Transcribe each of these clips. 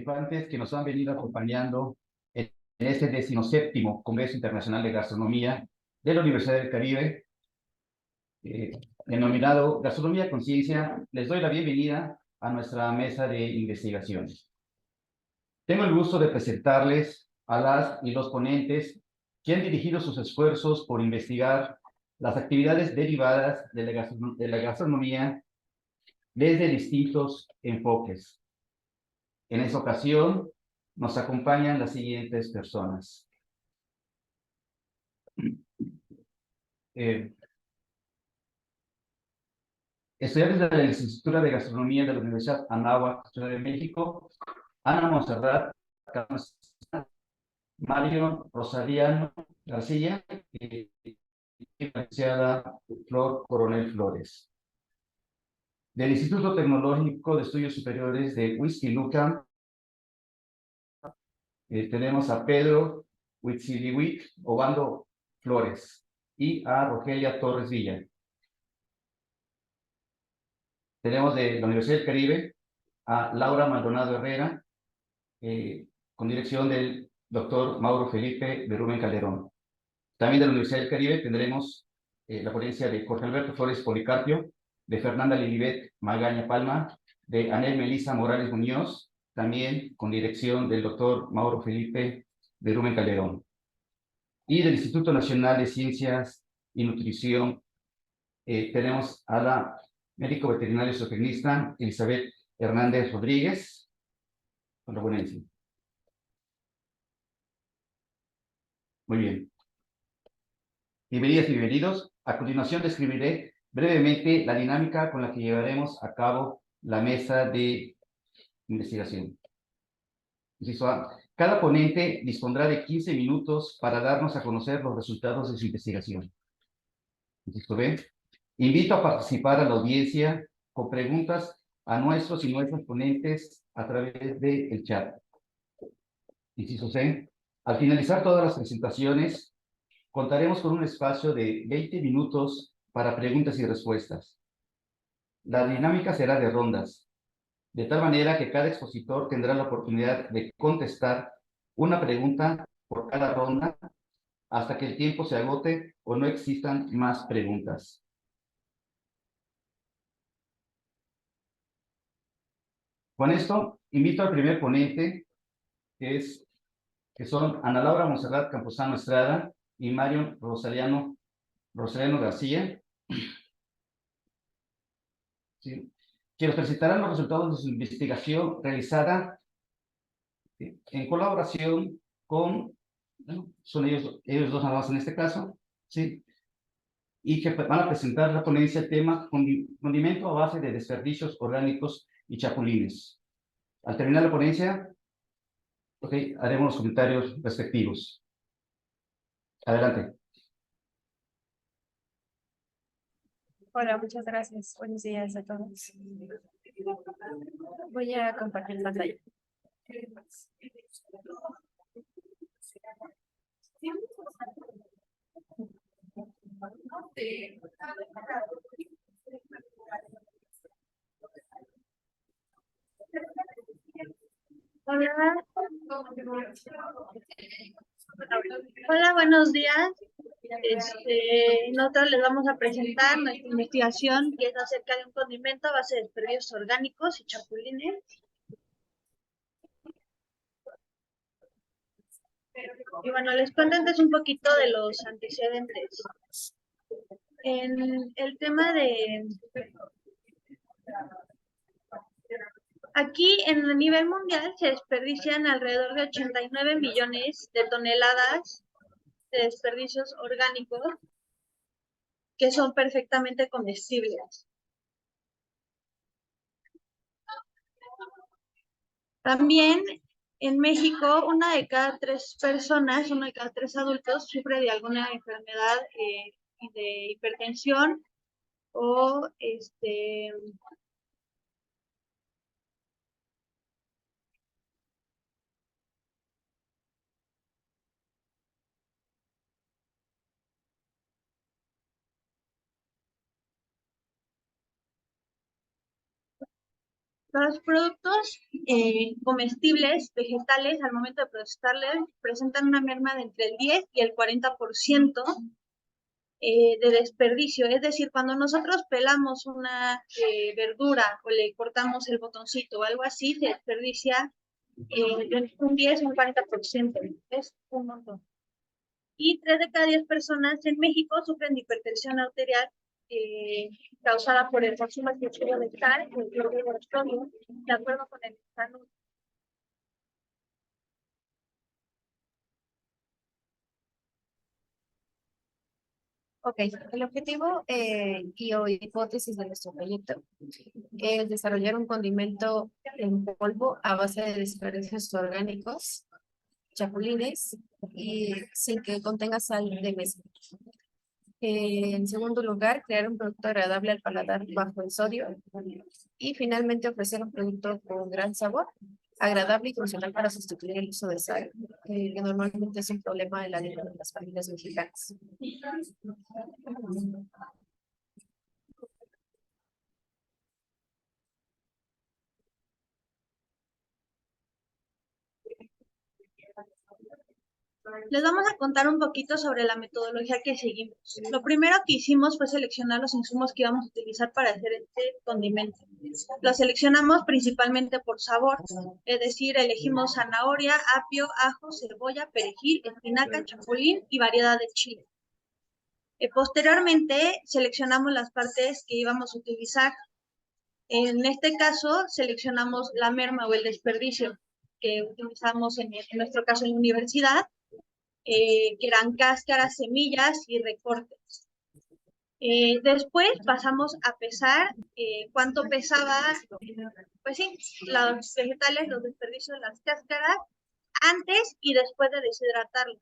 participantes que nos han venido acompañando en este 17º Congreso Internacional de Gastronomía de la Universidad del Caribe, denominado Gastronomía Conciencia. Les doy la bienvenida a nuestra mesa de investigación. Tengo el gusto de presentarles a las y los ponentes que han dirigido sus esfuerzos por investigar las actividades derivadas de la gastronomía desde distintos enfoques. En esta ocasión nos acompañan las siguientes personas. Estudiantes de la licenciatura de Gastronomía de la Universidad Anáhuac, Ciudad de México, Ana Montserrat Mario Rosariano García y la licenciada Flor Coronel Flores. Del Instituto Tecnológico de Estudios Superiores de Huixquilucan, tenemos a Pedro Huitzilihuic Obando Flores y a Rogelia Torres Villa. Tenemos de la Universidad del Caribe a Laura Maldonado Herrera, con dirección del doctor Mauro Felipe de Rubén Calderón. También de la Universidad del Caribe tendremos la ponencia de Jorge Alberto Flores Policarpio, de Fernanda Lilibet Magaña Palma, de Anel Melisa Morales Muñoz, también con dirección del doctor Mauro Felipe de Rubén Calderón. Y del Instituto Nacional de Ciencias y Nutrición tenemos a la médico veterinario zootecnista Elizabeth Hernández Rodríguez, con la ponencia. Muy bien. Bienvenidas y bienvenidos. A continuación describiré brevemente la dinámica con la que llevaremos a cabo la mesa de investigación. Inciso A. Cada ponente dispondrá de 15 minutos para darnos a conocer los resultados de su investigación. Inciso B. Invito a participar a la audiencia con preguntas a nuestros y nuestras ponentes a través del chat. Inciso C. Al finalizar todas las presentaciones, contaremos con un espacio de 20 minutos para preguntas y respuestas. La dinámica será de rondas, de tal manera que cada expositor tendrá la oportunidad de contestar una pregunta por cada ronda hasta que el tiempo se agote o no existan más preguntas. Con esto, invito al primer ponente, que son Ana Laura Montserrat Camposano Estrada y Mario Rosariano García, ¿sí?, que nos presentarán los resultados de su investigación realizada en colaboración con, bueno, son ellos dos nada más en este caso, ¿sí?, y que van a presentar la ponencia tema condimento a base de desperdicios orgánicos y chapulines. Al terminar la ponencia, haremos los comentarios respectivos. Adelante. Hola, muchas gracias. Buenos días a todos. Voy a compartir pantalla. Hola. Hola, buenos días. Nosotros les vamos a presentar nuestra investigación, que es acerca de un condimento a base de desperdicios orgánicos y chapulines. Y bueno, les cuento antes un poquito de los antecedentes. En el tema de... Aquí, en el nivel mundial, se desperdician alrededor de 89 millones de toneladas de desperdicios orgánicos que son perfectamente comestibles. También en México, una de cada 3 personas, uno de cada 3 adultos sufre de alguna enfermedad de hipertensión o Los productos comestibles, vegetales, al momento de procesarlos, presentan una merma de entre el 10 y el 40% de desperdicio. Es decir, cuando nosotros pelamos una verdura o le cortamos el botoncito o algo así, se desperdicia un 10 o un 40%. Es un montón. Y 3 de cada 10 personas en México sufren de hipertensión arterial causada por el consumo excesivo de sal o el cloruro de sodio, de acuerdo con el Salud. Ok, el objetivo y o hipótesis de nuestro proyecto es desarrollar un condimento en polvo a base de desperdicios orgánicos, chapulines, y sin que contenga sal de mesa. En segundo lugar, crear un producto agradable al paladar bajo en sodio. Y finalmente ofrecer un producto con gran sabor, agradable y funcional para sustituir el uso de sal, que normalmente es un problema en la dieta de las familias mexicanas. Les vamos a contar un poquito sobre la metodología que seguimos. Lo primero que hicimos fue seleccionar los insumos que íbamos a utilizar para hacer este condimento. Los seleccionamos principalmente por sabor, es decir, elegimos zanahoria, apio, ajo, cebolla, perejil, espinaca, chapulín y variedad de chile. Posteriormente seleccionamos las partes que íbamos a utilizar. En este caso seleccionamos la merma o el desperdicio que utilizamos en nuestro caso en la universidad, que eran cáscaras, semillas y recortes. Después pasamos a pesar cuánto pesaba, pues sí, los vegetales, los desperdicios, las cáscaras, antes y después de deshidratarlos.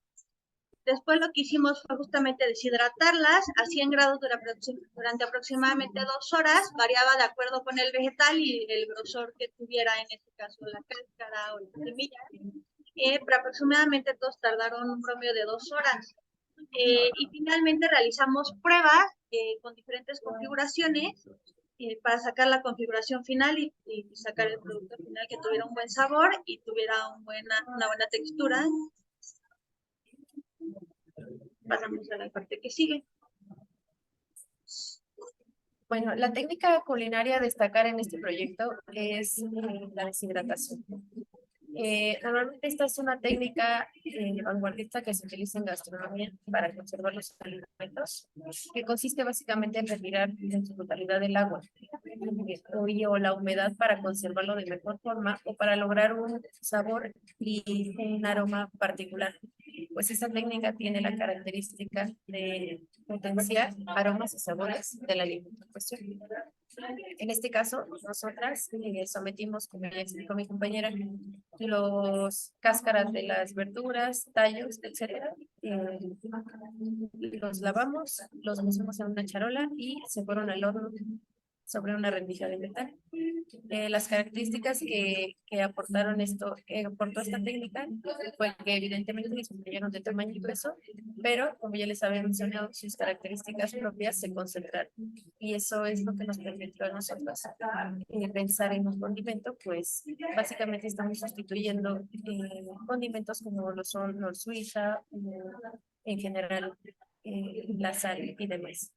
Después lo que hicimos fue justamente deshidratarlas a 100 grados durante aproximadamente 2 horas, variaba de acuerdo con el vegetal y el grosor que tuviera, en este caso la cáscara o la semilla. Pero aproximadamente todos tardaron un promedio de 2 horas. Y finalmente realizamos pruebas con diferentes configuraciones para sacar la configuración final y sacar el producto final que tuviera un buen sabor y tuviera una buena textura. Pasamos a la parte que sigue. Bueno, la técnica culinaria a destacar en este proyecto es la deshidratación. Normalmente esta es una técnica vanguardista que se utiliza en gastronomía para conservar los alimentos, que consiste básicamente en retirar en su totalidad el agua o la humedad para conservarlo de mejor forma o para lograr un sabor y un aroma particular. Pues esta técnica tiene la característica de potenciar aromas y sabores del alimento en cuestión. En este caso, nosotras sometimos, como ya explicó mi compañera, los cáscaras de las verduras, tallos, etcétera. Los lavamos, los pusimos en una charola y se fueron al horno sobre una rendija de metal. Las características que aportaron aportó esta técnica fue que evidentemente disminuyeron de tamaño y peso, pero como ya les había mencionado, sus características propias se concentraron. Y eso es lo que nos permitió a nosotros pensar en un condimento, pues básicamente estamos sustituyendo condimentos como lo son Nor Suiza, en general la sal y demás.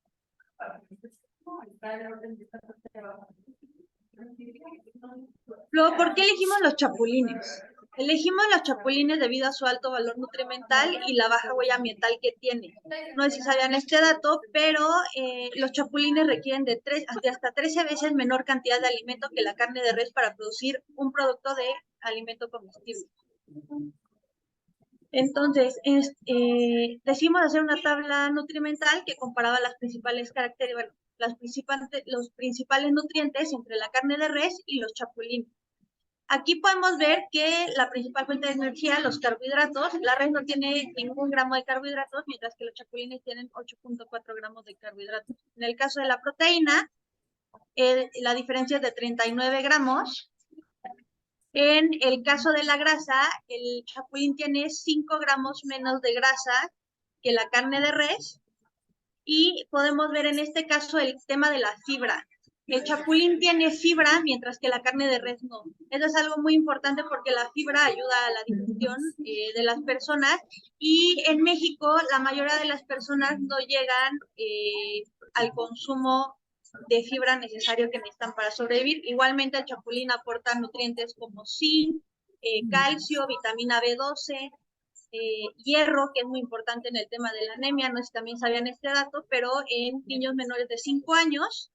Luego, ¿por qué elegimos los chapulines? Elegimos los chapulines debido a su alto valor nutrimental y la baja huella ambiental que tiene. No sé si sabían este dato, pero los chapulines requieren de hasta 13 veces menor cantidad de alimento que la carne de res para producir un producto de alimento comestible. Entonces, decidimos hacer una tabla nutrimental que comparaba las principales características, los principales nutrientes entre la carne de res y los chapulines. Aquí podemos ver que la principal fuente de energía, los carbohidratos, la res no tiene ningún gramo de carbohidratos, mientras que los chapulines tienen 8.4 gramos de carbohidratos. En el caso de la proteína, la diferencia es de 39 gramos. En el caso de la grasa, el chapulín tiene 5 gramos menos de grasa que la carne de res. Y podemos ver en este caso el tema de la fibra. El chapulín tiene fibra, mientras que la carne de res no. Eso es algo muy importante porque la fibra ayuda a la digestión de las personas, y en México la mayoría de las personas no llegan al consumo de fibra necesario que necesitan para sobrevivir. Igualmente el chapulín aporta nutrientes como zinc, calcio, vitamina B12, hierro, que es muy importante en el tema de la anemia. No sé si también sabían este dato, pero en niños menores de 5 años,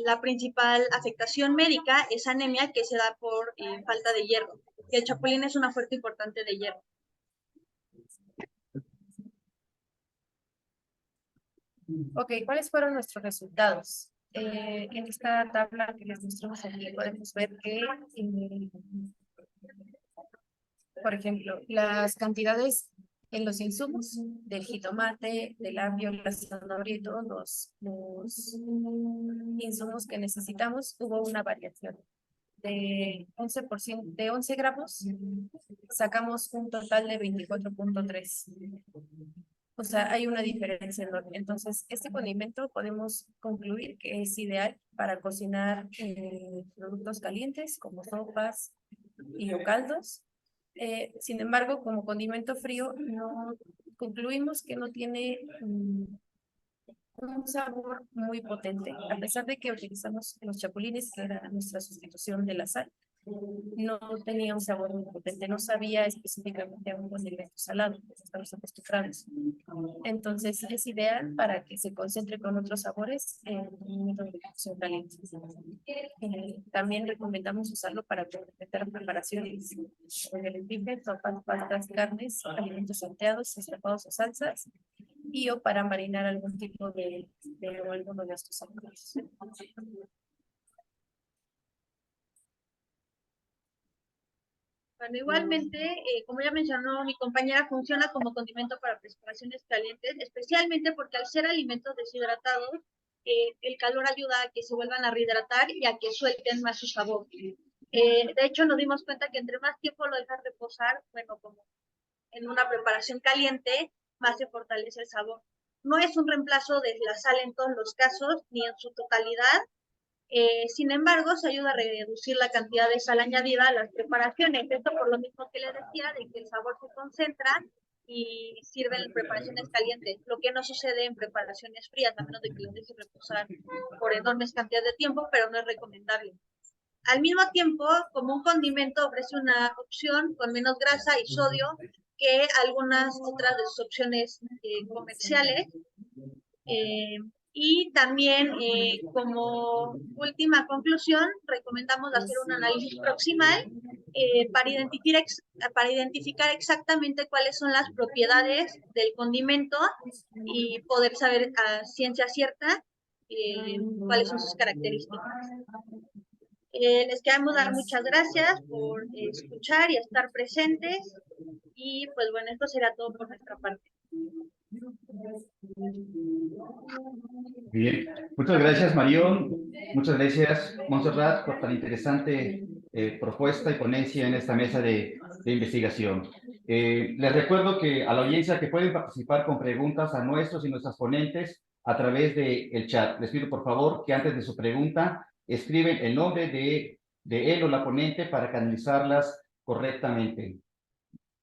la principal afectación médica es anemia, que se da por falta de hierro. Y el chapulín es una fuente importante de hierro. Ok, ¿cuáles fueron nuestros resultados? En esta tabla que les mostramos aquí podemos ver que, por ejemplo, las cantidades en los insumos del jitomate, del apio, la zanahoria y todos los insumos que necesitamos, hubo una variación. De 11%, de 11 gramos, sacamos un total de 24.3. O sea, hay una diferencia enorme. Entonces, este condimento podemos concluir que es ideal para cocinar productos calientes como sopas y o caldos. Sin embargo, como condimento frío, no concluimos que no tiene un sabor muy potente, a pesar de que utilizamos los chapulines, que era nuestra sustitución de la sal. No tenía un sabor muy potente, no sabía específicamente a un condimento salado, pues estamos acostumbrados. Entonces es ideal para que se concentre con otros sabores en un momento de cocción caliente. También recomendamos usarlo para complementar preparaciones de lentejas, sopas, pastas, carnes, alimentos salteados, estampados o salsas, y o para marinar algún tipo de alguno de estos sabores. Bueno, igualmente, como ya mencionó mi compañera, funciona como condimento para preparaciones calientes, especialmente porque al ser alimentos deshidratados, el calor ayuda a que se vuelvan a rehidratar y a que suelten más su sabor. De hecho, nos dimos cuenta que entre más tiempo lo dejas reposar, bueno, como en una preparación caliente, más se fortalece el sabor. No es un reemplazo de la sal en todos los casos, ni en su totalidad. Sin embargo, se ayuda a reducir la cantidad de sal añadida a las preparaciones. Esto por lo mismo que les decía, de que el sabor se concentra y sirven en preparaciones calientes, lo que no sucede en preparaciones frías, a menos de que los deje reposar por enormes cantidades de tiempo, pero no es recomendable. Al mismo tiempo, como un condimento, ofrece una opción con menos grasa y sodio que algunas otras de sus opciones comerciales. Y también, como última conclusión, recomendamos hacer un análisis proximal para identificar exactamente cuáles son las propiedades del condimento y poder saber a ciencia cierta cuáles son sus características. Les queremos dar muchas gracias por escuchar y estar presentes. Y pues bueno, esto será todo por nuestra parte. Bien, muchas gracias Marión, muchas gracias Montserrat por tan interesante propuesta y ponencia en esta mesa de investigación. Les recuerdo que a la audiencia que pueden participar con preguntas a nuestros y nuestras ponentes a través del chat. Les pido por favor que antes de su pregunta escriben el nombre de él o la ponente para canalizarlas correctamente.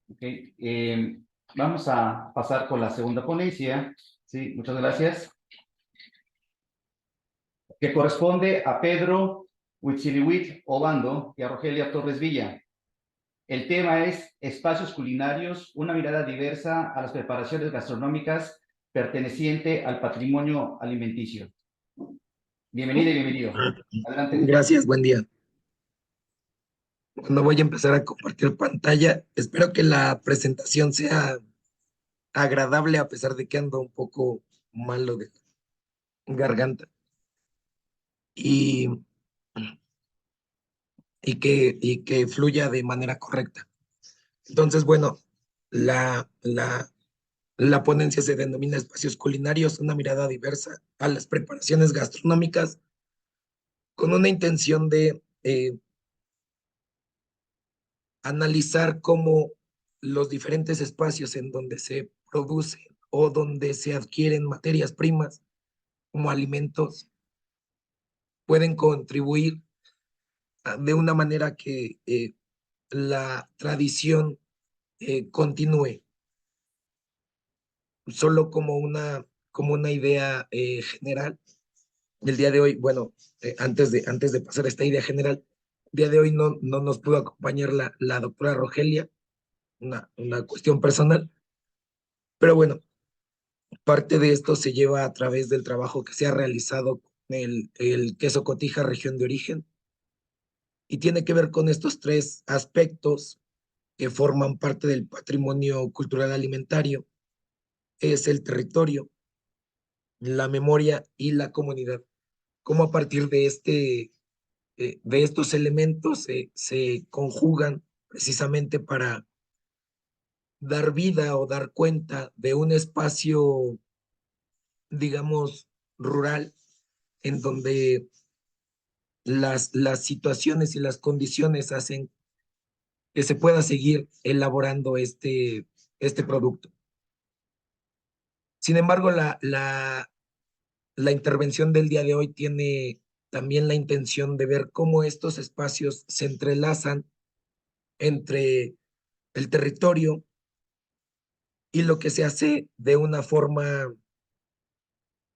Okay. Vamos a pasar con la segunda ponencia. Sí, muchas gracias. Que corresponde a Pedro Huitzilihuitl Obando y a Rogelia Torres Villa. El tema es Espacios Culinarios, una mirada diversa a las preparaciones gastronómicas perteneciente al patrimonio alimenticio. Bienvenida y bienvenido. Adelante. Gracias, buen día. Bueno, voy a empezar a compartir pantalla. Espero que la presentación sea agradable a pesar de que ando un poco malo de garganta. Y que fluya de manera correcta. Entonces, bueno, la ponencia se denomina Espacios Culinarios, una mirada diversa a las preparaciones gastronómicas con una intención de analizar cómo los diferentes espacios en donde se producen o donde se adquieren materias primas como alimentos pueden contribuir de una manera que la tradición continúe. Solo como una idea general. El día de hoy, bueno, antes de pasar a esta idea general, el día de hoy no nos pudo acompañar la doctora Rogelia, una cuestión personal, pero bueno, parte de esto se lleva a través del trabajo que se ha realizado con el queso Cotija, región de origen, y tiene que ver con estos tres aspectos que forman parte del patrimonio cultural alimentario. Es el territorio, la memoria y la comunidad. Cómo a partir de estos elementos se conjugan precisamente para dar vida o dar cuenta de un espacio, digamos, rural, en donde las situaciones y las condiciones hacen que se pueda seguir elaborando este producto. Sin embargo, la intervención del día de hoy tiene también la intención de ver cómo estos espacios se entrelazan entre el territorio y lo que se hace de una forma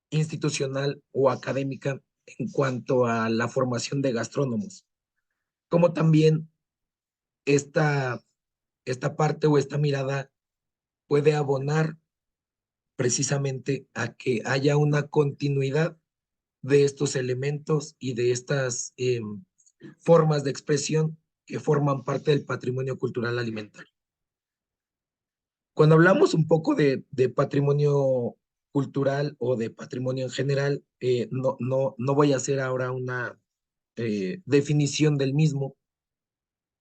institucional o académica en cuanto a la formación de gastrónomos, como también esta, esta parte o esta mirada puede abonar precisamente a que haya una continuidad de estos elementos y de estas formas de expresión que forman parte del patrimonio cultural alimentario. Cuando hablamos un poco de patrimonio cultural o de patrimonio en general, no voy a hacer ahora una definición del mismo.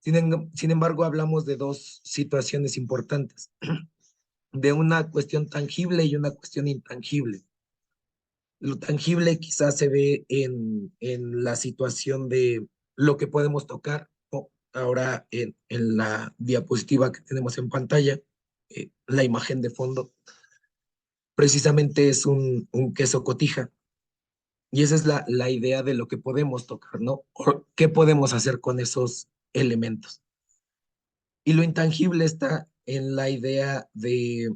Sin embargo, hablamos de dos situaciones importantes, de una cuestión tangible y una cuestión intangible. Lo tangible quizás se ve en la situación de lo que podemos tocar, ¿no? Ahora en la diapositiva que tenemos en pantalla, la imagen de fondo, precisamente es un queso cotija. Y esa es la idea de lo que podemos tocar, ¿no? O qué podemos hacer con esos elementos. Y lo intangible está en la idea de,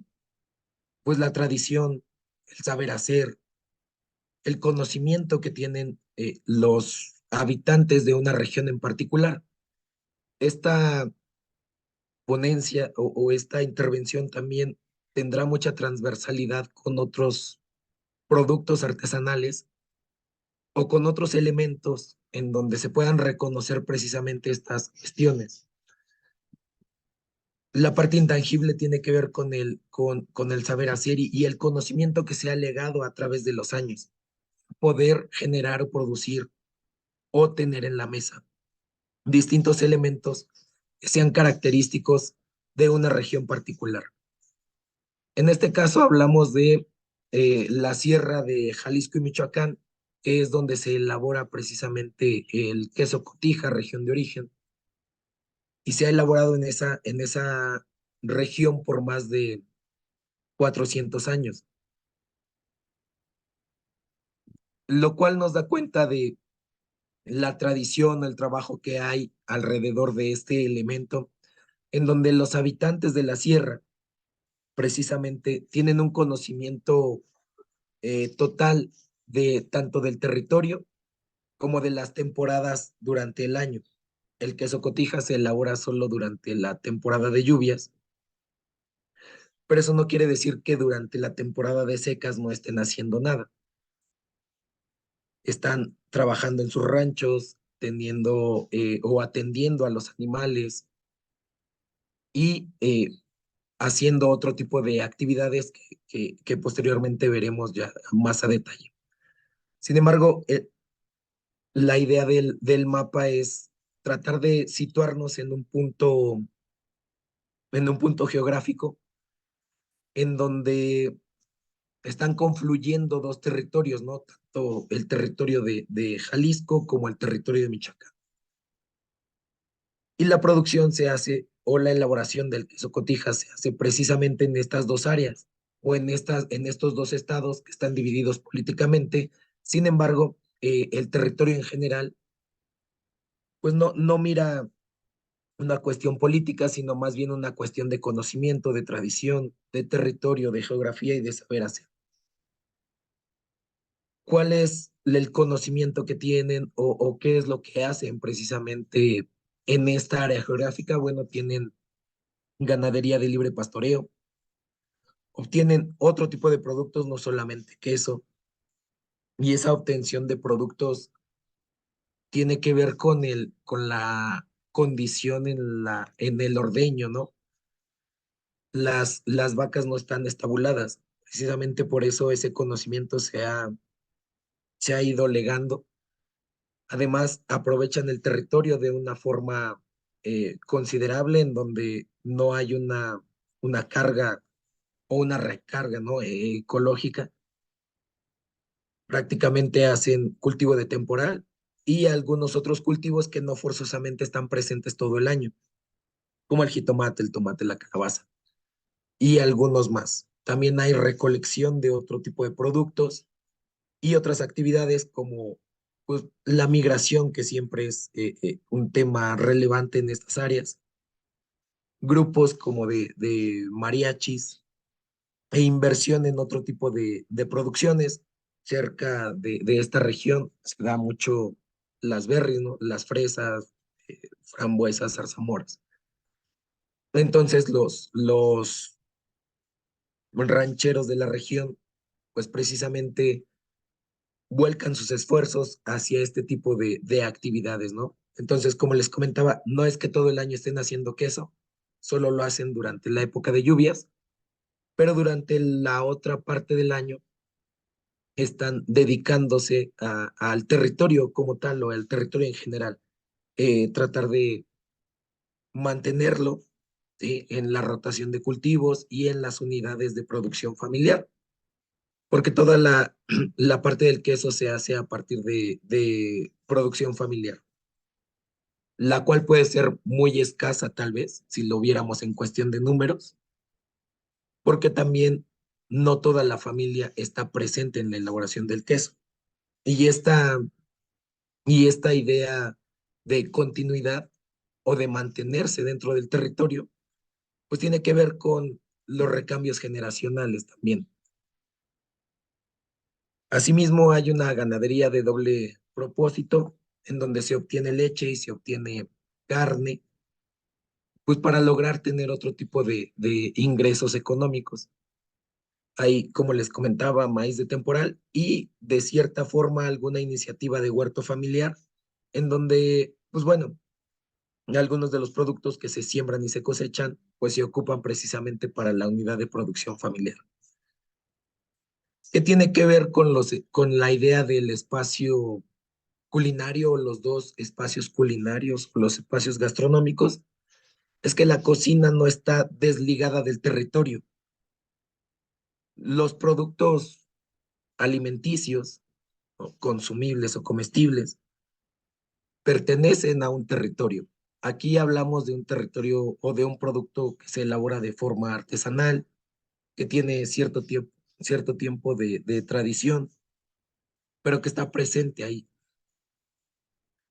pues, la tradición, el saber hacer, el conocimiento que tienen los habitantes de una región en particular. Esta ponencia o esta intervención también tendrá mucha transversalidad con otros productos artesanales o con otros elementos en donde se puedan reconocer precisamente estas cuestiones. La parte intangible tiene que ver con el saber hacer y el conocimiento que se ha legado a través de los años. Poder generar o producir o tener en la mesa distintos elementos que sean característicos de una región particular. En este caso hablamos de la sierra de Jalisco y Michoacán, que es donde se elabora precisamente el queso cotija, región de origen, y se ha elaborado en esa región por más de 400 años, lo cual nos da cuenta de la tradición, el trabajo que hay alrededor de este elemento, en donde los habitantes de la sierra precisamente tienen un conocimiento total de tanto del territorio como de las temporadas durante el año. El queso cotija se elabora solo durante la temporada de lluvias, pero eso no quiere decir que durante la temporada de secas no estén haciendo nada. Están trabajando en sus ranchos, teniendo o atendiendo a los animales y haciendo otro tipo de actividades que posteriormente veremos ya más a detalle. Sin embargo, la idea del mapa es tratar de situarnos en un punto geográfico en donde están confluyendo dos territorios, ¿no? Tanto el territorio de Jalisco como el territorio de Michoacán. Y la producción se hace, o la elaboración del queso cotija se hace precisamente en estas dos áreas, o en estos dos estados que están divididos políticamente. Sin embargo, el territorio en general, pues no mira una cuestión política, sino más bien una cuestión de conocimiento, de tradición, de territorio, de geografía y de saber hacer. ¿Cuál es el conocimiento que tienen o qué es lo que hacen precisamente en esta área geográfica? Bueno, tienen ganadería de libre pastoreo, obtienen otro tipo de productos, no solamente queso, y esa obtención de productos tiene que ver con la condición en el ordeño, ¿no? Las vacas no están estabuladas. Precisamente por eso ese conocimiento se ha ido legando. Además, aprovechan el territorio de una forma considerable en donde no hay una carga o una recarga, ¿no? Ecológica. Prácticamente hacen cultivo de temporal y algunos otros cultivos que no forzosamente están presentes todo el año, como el jitomate, el tomate, la calabaza y algunos más. También hay recolección de otro tipo de productos y otras actividades como pues, la migración, que siempre es un tema relevante en estas áreas, grupos como de mariachis e inversión en otro tipo de producciones. Cerca de esta región se da mucho las berries, ¿no? Las fresas, frambuesas, zarzamoras. Entonces los rancheros de la región, pues precisamente vuelcan sus esfuerzos hacia este tipo de actividades, ¿no? Entonces, como les comentaba, no es que todo el año estén haciendo queso, solo lo hacen durante la época de lluvias, pero durante la otra parte del año están dedicándose al territorio como tal o al territorio en general, tratar de mantenerlo, ¿sí? En la rotación de cultivos y en las unidades de producción familiar, porque toda la parte del queso se hace a partir de producción familiar, la cual puede ser muy escasa tal vez, si lo viéramos en cuestión de números, porque también no toda la familia está presente en la elaboración del queso. Y esta idea de continuidad o de mantenerse dentro del territorio, pues tiene que ver con los recambios generacionales también. Asimismo, hay una ganadería de doble propósito en donde se obtiene leche y se obtiene carne, pues para lograr tener otro tipo de ingresos económicos. Hay, como les comentaba, maíz de temporal y de cierta forma alguna iniciativa de huerto familiar en donde, pues bueno, algunos de los productos que se siembran y se cosechan, pues se ocupan precisamente para la unidad de producción familiar. ¿Qué tiene que ver con la idea del espacio culinario, los dos espacios culinarios, los espacios gastronómicos? Es que la cocina no está desligada del territorio. Los productos alimenticios, ¿no? Consumibles o comestibles, pertenecen a un territorio. Aquí hablamos de un territorio o de un producto que se elabora de forma artesanal, que tiene cierto tiempo de tradición, pero que está presente ahí.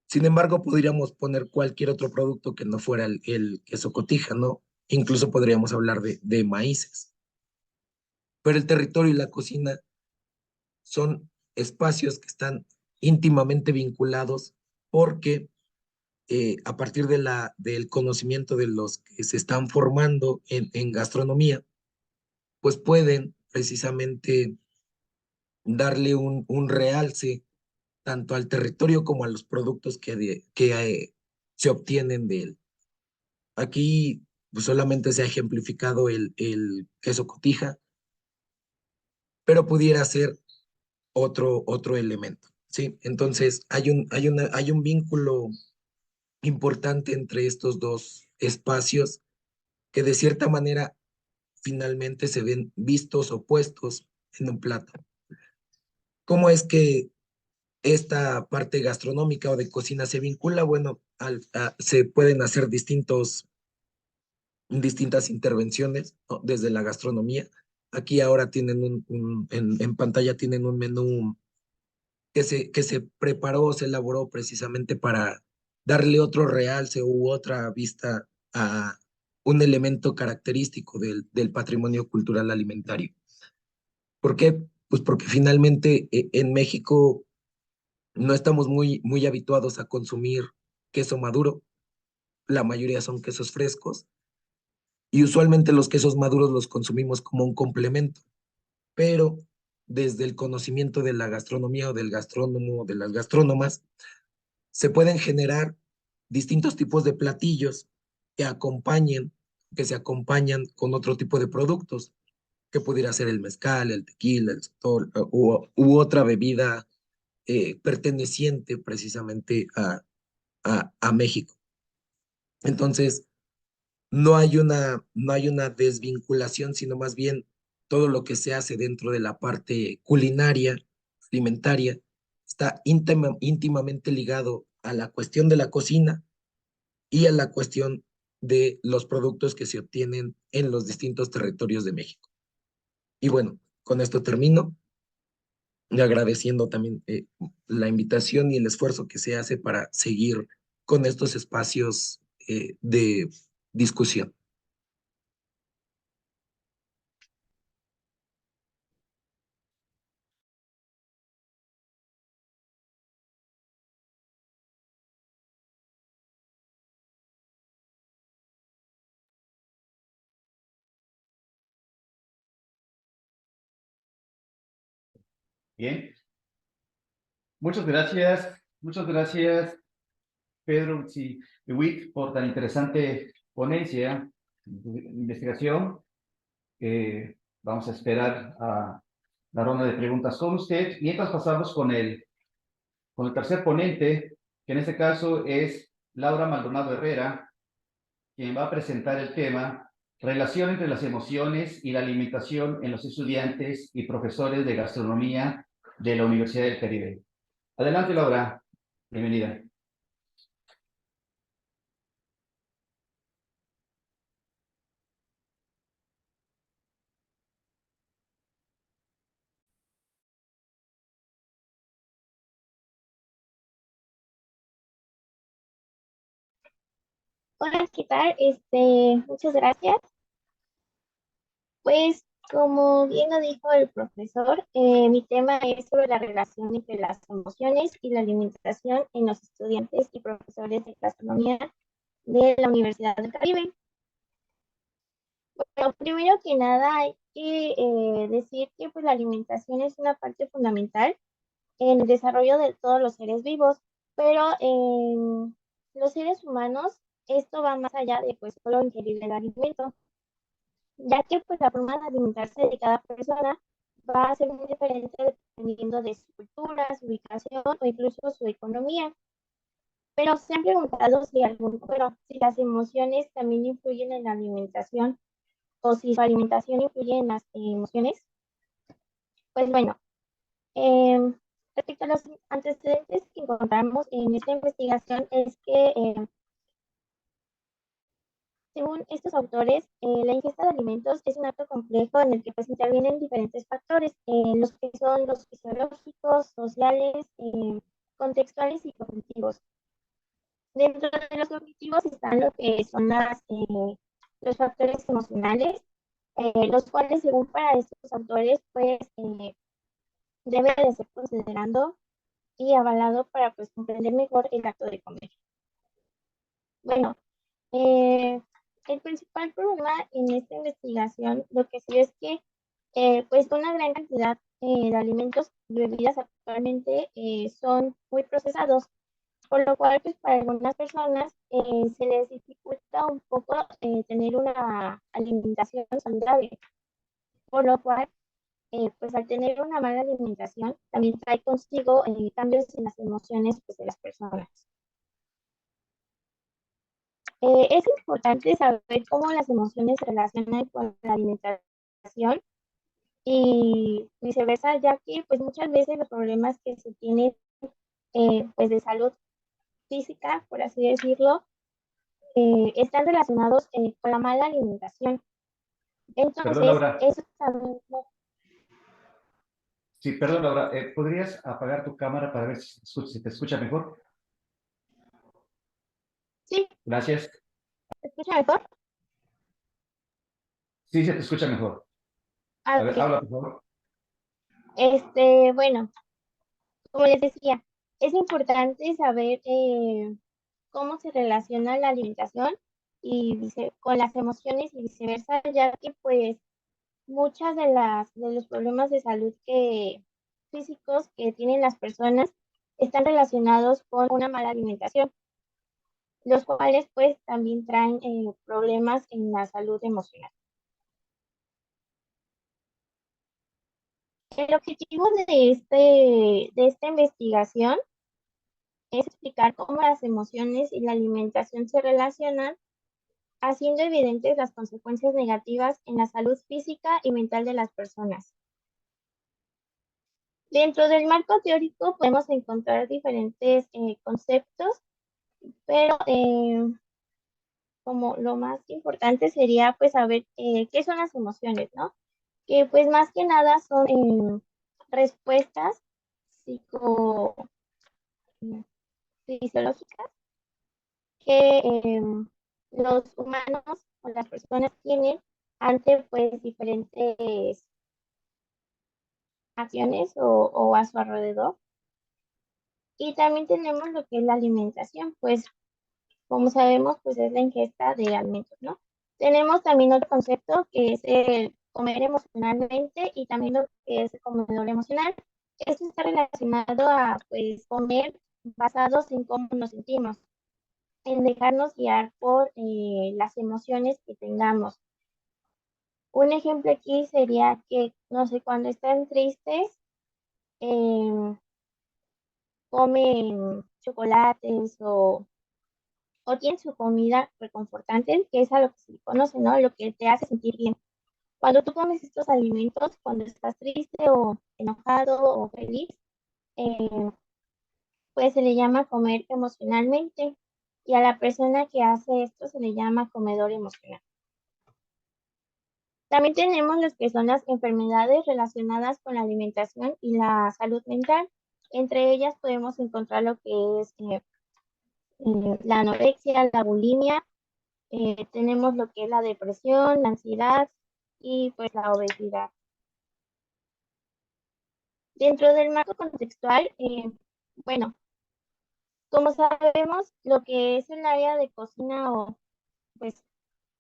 Sin embargo, podríamos poner cualquier otro producto que no fuera el queso cotija, ¿no? Incluso podríamos hablar de maíces. Pero el territorio y la cocina son espacios que están íntimamente vinculados porque a partir del conocimiento de los que se están formando en gastronomía, pues pueden precisamente darle un realce tanto al territorio como a los productos que se obtienen de él. Aquí pues, solamente se ha ejemplificado el queso cotija, pero pudiera ser otro elemento, ¿sí? Entonces, hay un vínculo importante entre estos dos espacios que de cierta manera finalmente se ven vistos opuestos en un plato. ¿Cómo es que esta parte gastronómica o de cocina se vincula? Bueno, se pueden hacer distintas intervenciones, ¿no? Desde la gastronomía. Aquí ahora tienen en pantalla tienen un menú que se preparó, se elaboró precisamente para darle otro realce u otra vista a un elemento característico del patrimonio cultural alimentario. ¿Por qué? Pues porque finalmente en México no estamos muy habituados a consumir queso maduro, la mayoría son quesos frescos y usualmente los quesos maduros los consumimos como un complemento, pero desde el conocimiento de la gastronomía o del gastrónomo o de las gastrónomas, se pueden generar distintos tipos de platillos que que se acompañan con otro tipo de productos, que pudiera ser el mezcal, el tequila, el sotol, u otra bebida perteneciente precisamente a México. Entonces, no hay una desvinculación, sino más bien todo lo que se hace dentro de la parte culinaria, alimentaria, está íntimamente ligado a la cuestión de la cocina y a la cuestión de los productos que se obtienen en los distintos territorios de México. Y bueno, con esto termino, y agradeciendo también la invitación y el esfuerzo que se hace para seguir con estos espacios de discusión. Bien, muchas gracias, Pedro Witt, por tan interesante ponencia de investigación. Vamos a esperar a la ronda de preguntas con usted, mientras pasamos con el tercer ponente, que en este caso es Laura Maldonado Herrera, quien va a presentar el tema Relación entre las emociones y la alimentación en los estudiantes y profesores de gastronomía de la Universidad del Caribe. Adelante, Laura. Bienvenida. Hola, ¿qué tal? Muchas gracias. Pues, como bien lo dijo el profesor, mi tema es sobre la relación entre las emociones y la alimentación en los estudiantes y profesores de gastronomía de la Universidad del Caribe. Bueno, primero que nada hay que decir que pues, la alimentación es una parte fundamental en el desarrollo de todos los seres vivos, pero en los seres humanos esto va más allá de pues solo ingerir el alimento, ya que pues la forma de alimentarse de cada persona va a ser muy diferente dependiendo de su cultura, su ubicación o incluso su economía. Pero se han preguntado si las emociones también influyen en la alimentación o si su alimentación influye en las emociones. Pues bueno, em, respecto a los antecedentes que encontramos en esta investigación es que según estos autores, la ingesta de alimentos es un acto complejo en el que pues, intervienen diferentes factores, los que son los fisiológicos, sociales, contextuales y cognitivos. Dentro de los cognitivos están lo que son los factores emocionales, los cuales, según para estos autores, pues debe de ser considerando y avalado para pues comprender mejor el acto de comer. Bueno, el principal problema en esta investigación lo que sí es que pues una gran cantidad de alimentos y bebidas actualmente son muy procesados, por lo cual pues para algunas personas se les dificulta un poco tener una alimentación saludable, por lo cual pues al tener una mala alimentación también trae consigo cambios en las emociones pues, de las personas. Es importante saber cómo las emociones se relacionan con la alimentación y viceversa, ya que pues muchas veces los problemas que se tienen pues de salud física, por así decirlo, están relacionados con la mala alimentación. Perdón, Entonces, Laura. eso también... Sí, perdón, Laura, ¿podrías apagar tu cámara para ver si te escucha mejor? Sí, Gracias. ¿me escucha mejor? Sí, se te escucha mejor. Ah, A ver, ok. habla, por favor. Bueno, como les decía, es importante saber cómo se relaciona la alimentación y con las emociones y viceversa, ya que pues muchas de los problemas de salud físicos que tienen las personas están relacionados con una mala alimentación, los cuales pues también traen problemas en la salud emocional. El objetivo de esta investigación es explicar cómo las emociones y la alimentación se relacionan, haciendo evidentes las consecuencias negativas en la salud física y mental de las personas. Dentro del marco teórico podemos encontrar diferentes conceptos, pero como lo más importante sería pues saber qué son las emociones, ¿no? Que pues más que nada son respuestas psico, fisiológicas que los humanos o las personas tienen ante pues diferentes acciones o a su alrededor. Y también tenemos lo que es la alimentación, pues como sabemos, pues es la ingesta de alimentos, ¿no? Tenemos también otro concepto que es el comer emocionalmente y también lo que es el comedor emocional. Esto está relacionado a, pues, comer basados en cómo nos sentimos, en dejarnos guiar por las emociones que tengamos. Un ejemplo aquí sería que, no sé, cuando están tristes, em, comen chocolates o tienen su comida reconfortante, que es a lo que se le conoce, ¿no? Lo que te hace sentir bien. Cuando tú comes estos alimentos, cuando estás triste o enojado o feliz, eh, pues se le llama comer emocionalmente. Y a la persona que hace esto se le llama comedor emocional. También tenemos los que son las enfermedades relacionadas con la alimentación y la salud mental. Entre ellas podemos encontrar lo que es la anorexia, la bulimia, tenemos lo que es la depresión, la ansiedad y pues la obesidad. Dentro del marco contextual, bueno, como sabemos, lo que es el área de cocina o pues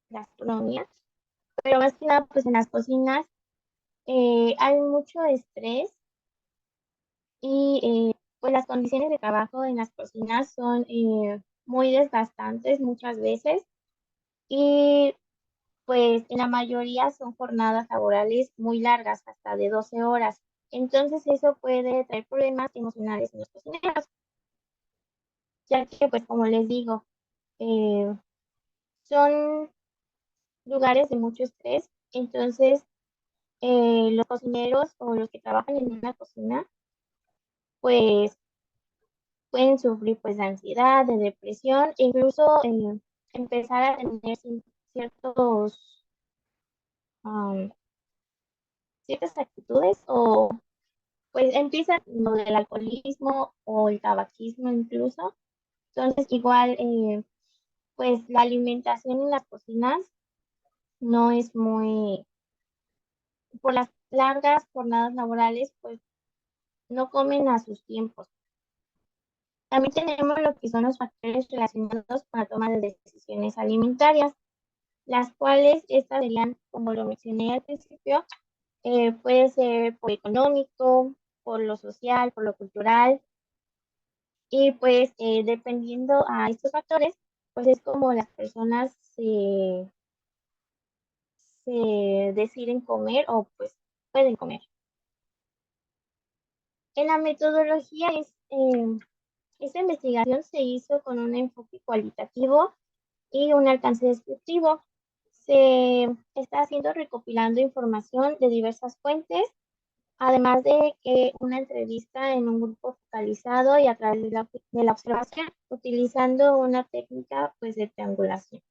gastronomía, pero más que nada pues en las cocinas hay mucho estrés y pues las condiciones de trabajo en las cocinas son muy desgastantes muchas veces y pues en la mayoría son jornadas laborales muy largas, hasta de 12 horas. Entonces eso puede traer problemas emocionales en los cocineros, ya que pues como les digo, eh, son lugares de mucho estrés. Entonces los cocineros o los que trabajan en una cocina pues pueden sufrir pues de ansiedad, de depresión, e incluso empezar a tener ciertos, um, ciertas actitudes o pues empieza lo del alcoholismo o el tabaquismo incluso. Entonces, igual, pues la alimentación en las cocinas no es muy, por las largas jornadas laborales, pues no comen a sus tiempos. También tenemos lo que son los factores relacionados con la toma de decisiones alimentarias, las cuales estas serían, como lo mencioné al principio, puede ser por económico, por lo social, por lo cultural. Y pues dependiendo a estos factores, pues es como las personas se deciden comer o pues pueden comer. En la metodología esta investigación se hizo con un enfoque cualitativo y un alcance descriptivo. Se está haciendo recopilando información de diversas fuentes, además de que una entrevista en un grupo focalizado y a través de la observación, utilizando una técnica pues de triangulación.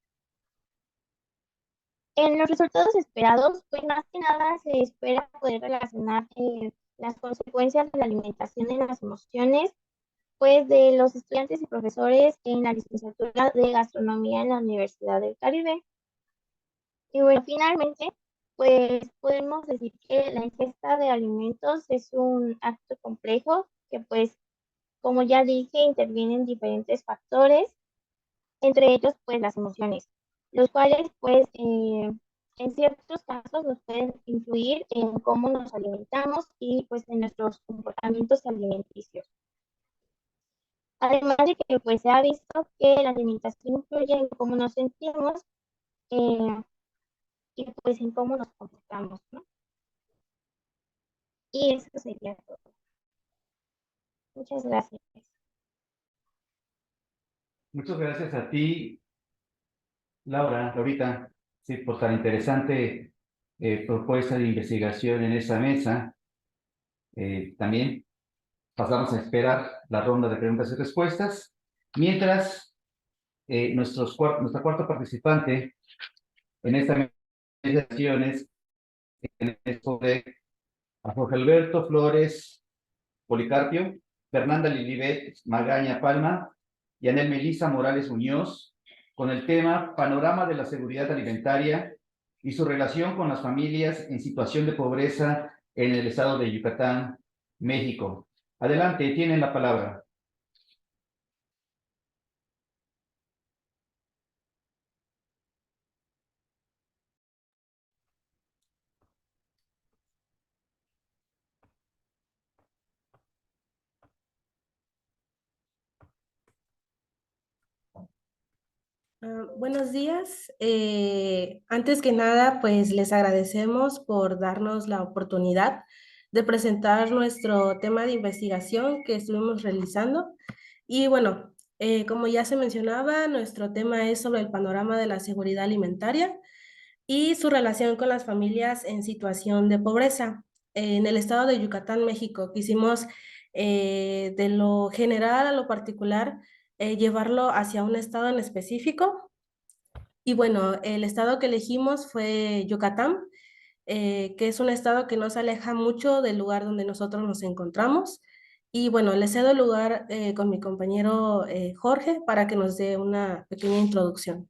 En los resultados esperados, pues más que nada se espera poder relacionar las consecuencias de la alimentación en las emociones, pues de los estudiantes y profesores en la licenciatura de gastronomía en la Universidad del Caribe. Y bueno, finalmente, pues podemos decir que la ingesta de alimentos es un acto complejo que pues, como ya dije, intervienen diferentes factores, entre ellos pues las emociones, los cuales pues en ciertos casos nos pueden influir en cómo nos alimentamos y pues en nuestros comportamientos alimenticios. Además de que pues se ha visto que la alimentación influye en cómo nos sentimos eh, y pues en cómo nos comportamos, ¿no? Y eso sería todo. Muchas gracias. Muchas gracias a ti, Laurita, sí, por tan interesante propuesta de investigación en esa mesa. También pasamos a esperar la ronda de preguntas y respuestas, mientras nuestra cuarta participante en esta mesa de acciones es sobre a Jorge Alberto Flores Policarpio, Fernanda Lilibet Magaña Palma y Anel Melisa Morales Muñoz, con el tema Panorama de la Seguridad Alimentaria y su relación con las familias en situación de pobreza en el estado de Yucatán, México. Adelante, tienen la palabra. Buenos días. Antes que nada, pues les agradecemos por darnos la oportunidad de presentar nuestro tema de investigación que estuvimos realizando. Y bueno, como ya se mencionaba, nuestro tema es sobre el panorama de la seguridad alimentaria y su relación con las familias en situación de pobreza. En el estado de Yucatán, México, quisimos de lo general a lo particular llevarlo hacia un estado en específico. Y bueno, el estado que elegimos fue Yucatán, que es un estado que no se aleja mucho del lugar donde nosotros nos encontramos. Y bueno, le cedo el lugar con mi compañero Jorge para que nos dé una pequeña introducción.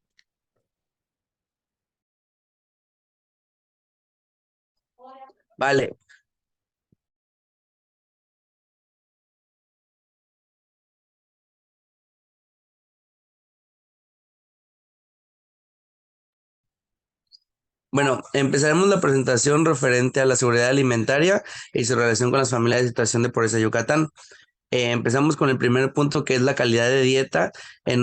Vale. Bueno, empezaremos la presentación referente a la seguridad alimentaria y su relación con las familias de situación de pobreza de Yucatán. Empezamos con el primer punto, que es la calidad de dieta. Es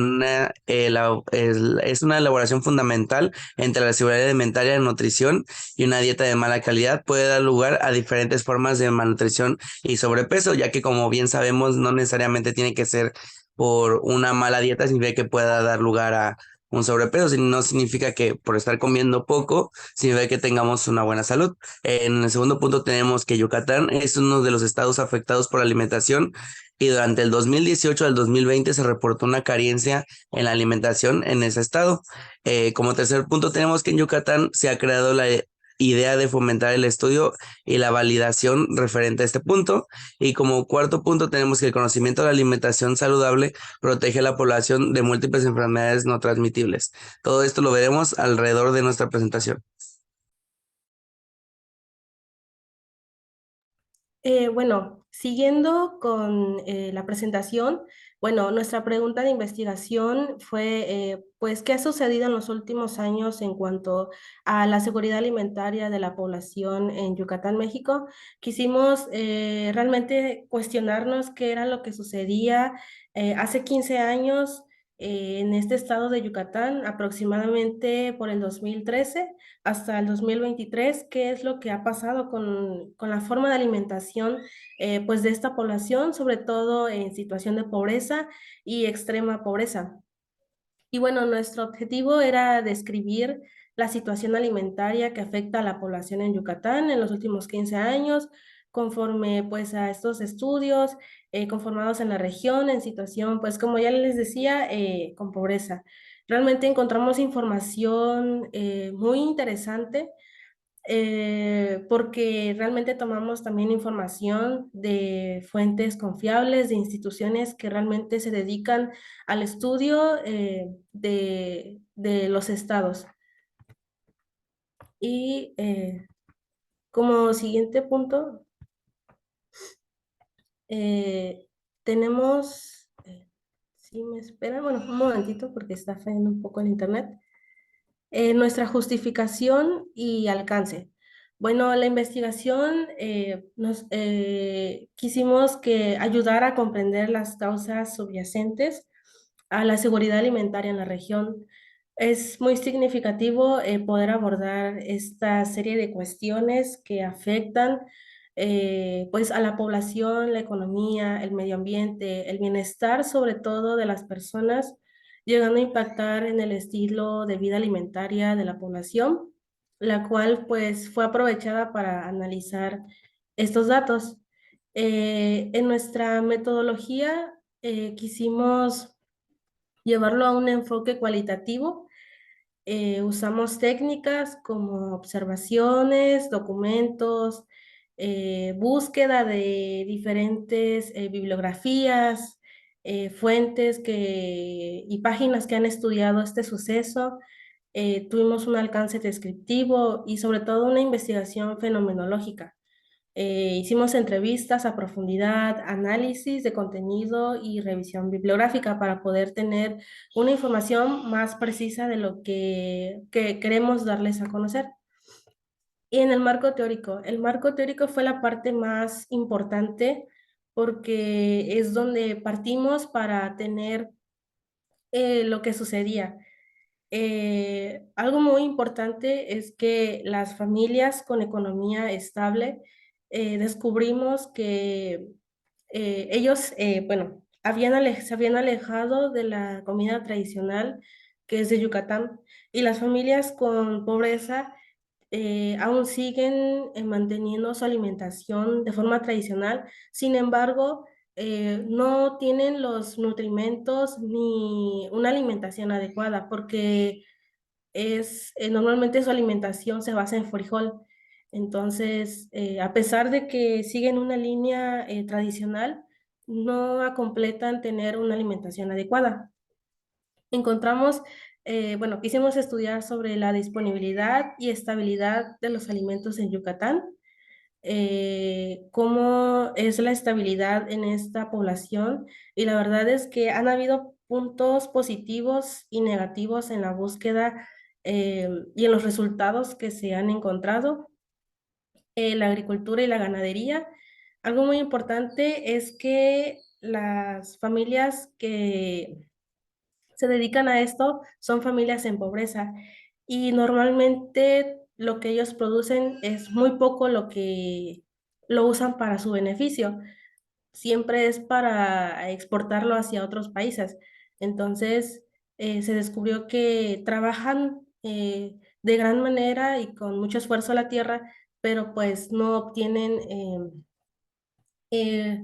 una elaboración fundamental entre la seguridad alimentaria y nutrición, y una dieta de mala calidad puede dar lugar a diferentes formas de malnutrición y sobrepeso, ya que como bien sabemos no necesariamente tiene que ser por una mala dieta, significa que pueda dar lugar a un sobrepeso, no significa que por estar comiendo poco, significa que tengamos una buena salud. En el segundo punto tenemos que Yucatán es uno de los estados afectados por la alimentación, y durante el 2018 al 2020 se reportó una carencia en la alimentación en ese estado. Como tercer punto tenemos que en Yucatán se ha creado la idea de fomentar el estudio y la validación referente a este punto. Y como cuarto punto tenemos que el conocimiento de la alimentación saludable protege a la población de múltiples enfermedades no transmitibles. Todo esto lo veremos alrededor de nuestra presentación. Bueno, siguiendo con la presentación, bueno, nuestra pregunta de investigación fue, pues, ¿qué ha sucedido en los últimos años en cuanto a la seguridad alimentaria de la población en Yucatán, México? Quisimos realmente cuestionarnos qué era lo que sucedía hace 15 años en este estado de Yucatán, aproximadamente por el 2013 hasta el 2023, qué es lo que ha pasado con la forma de alimentación pues de esta población, sobre todo en situación de pobreza y extrema pobreza. Y bueno, nuestro objetivo era describir la situación alimentaria que afecta a la población en Yucatán en los últimos 15 años, conforme pues a estos estudios conformados en la región, en situación, pues como ya les decía, con pobreza. Realmente encontramos información muy interesante porque realmente tomamos también información de fuentes confiables, de instituciones que realmente se dedican al estudio de los estados. Y como siguiente punto, tenemos, si me esperan, bueno, un momentito porque está fallando un poco el internet. Nuestra justificación y alcance. Bueno, la investigación quisimos que ayudar a comprender las causas subyacentes a la seguridad alimentaria en la región. Es muy significativo poder abordar esta serie de cuestiones que afectan pues a la población, la economía, el medio ambiente, el bienestar sobre todo de las personas, llegando a impactar en el estilo de vida alimentaria de la población, la cual pues fue aprovechada para analizar estos datos. En nuestra metodología quisimos llevarlo a un enfoque cualitativo. Usamos técnicas como observaciones, documentos, búsqueda de diferentes bibliografías, fuentes y páginas que han estudiado este suceso. Tuvimos un alcance descriptivo y sobre todo una investigación fenomenológica. Hicimos entrevistas a profundidad, análisis de contenido y revisión bibliográfica para poder tener una información más precisa de lo que queremos darles a conocer. Y en el marco teórico fue la parte más importante porque es donde partimos para tener lo que sucedía. Algo muy importante es que las familias con economía estable descubrimos que ellos, bueno, se habían alejado de la comida tradicional que es de Yucatán y las familias con pobreza aún siguen manteniendo su alimentación de forma tradicional. Sin embargo, no tienen los nutrimentos ni una alimentación adecuada porque normalmente su alimentación se basa en frijol. Entonces, a pesar de que siguen una línea tradicional, no completan tener una alimentación adecuada. Encontramos, bueno, quisimos estudiar sobre la disponibilidad y estabilidad de los alimentos en Yucatán, cómo es la estabilidad en esta población y la verdad es que han habido puntos positivos y negativos en la búsqueda y en los resultados que se han encontrado. La agricultura y la ganadería. Algo muy importante es que las familias que se dedican a esto son familias en pobreza y normalmente lo que ellos producen es muy poco lo que lo usan para su beneficio. Siempre es para exportarlo hacia otros países. Entonces, se descubrió que trabajan de gran manera y con mucho esfuerzo la tierra, pero pues no obtienen eh,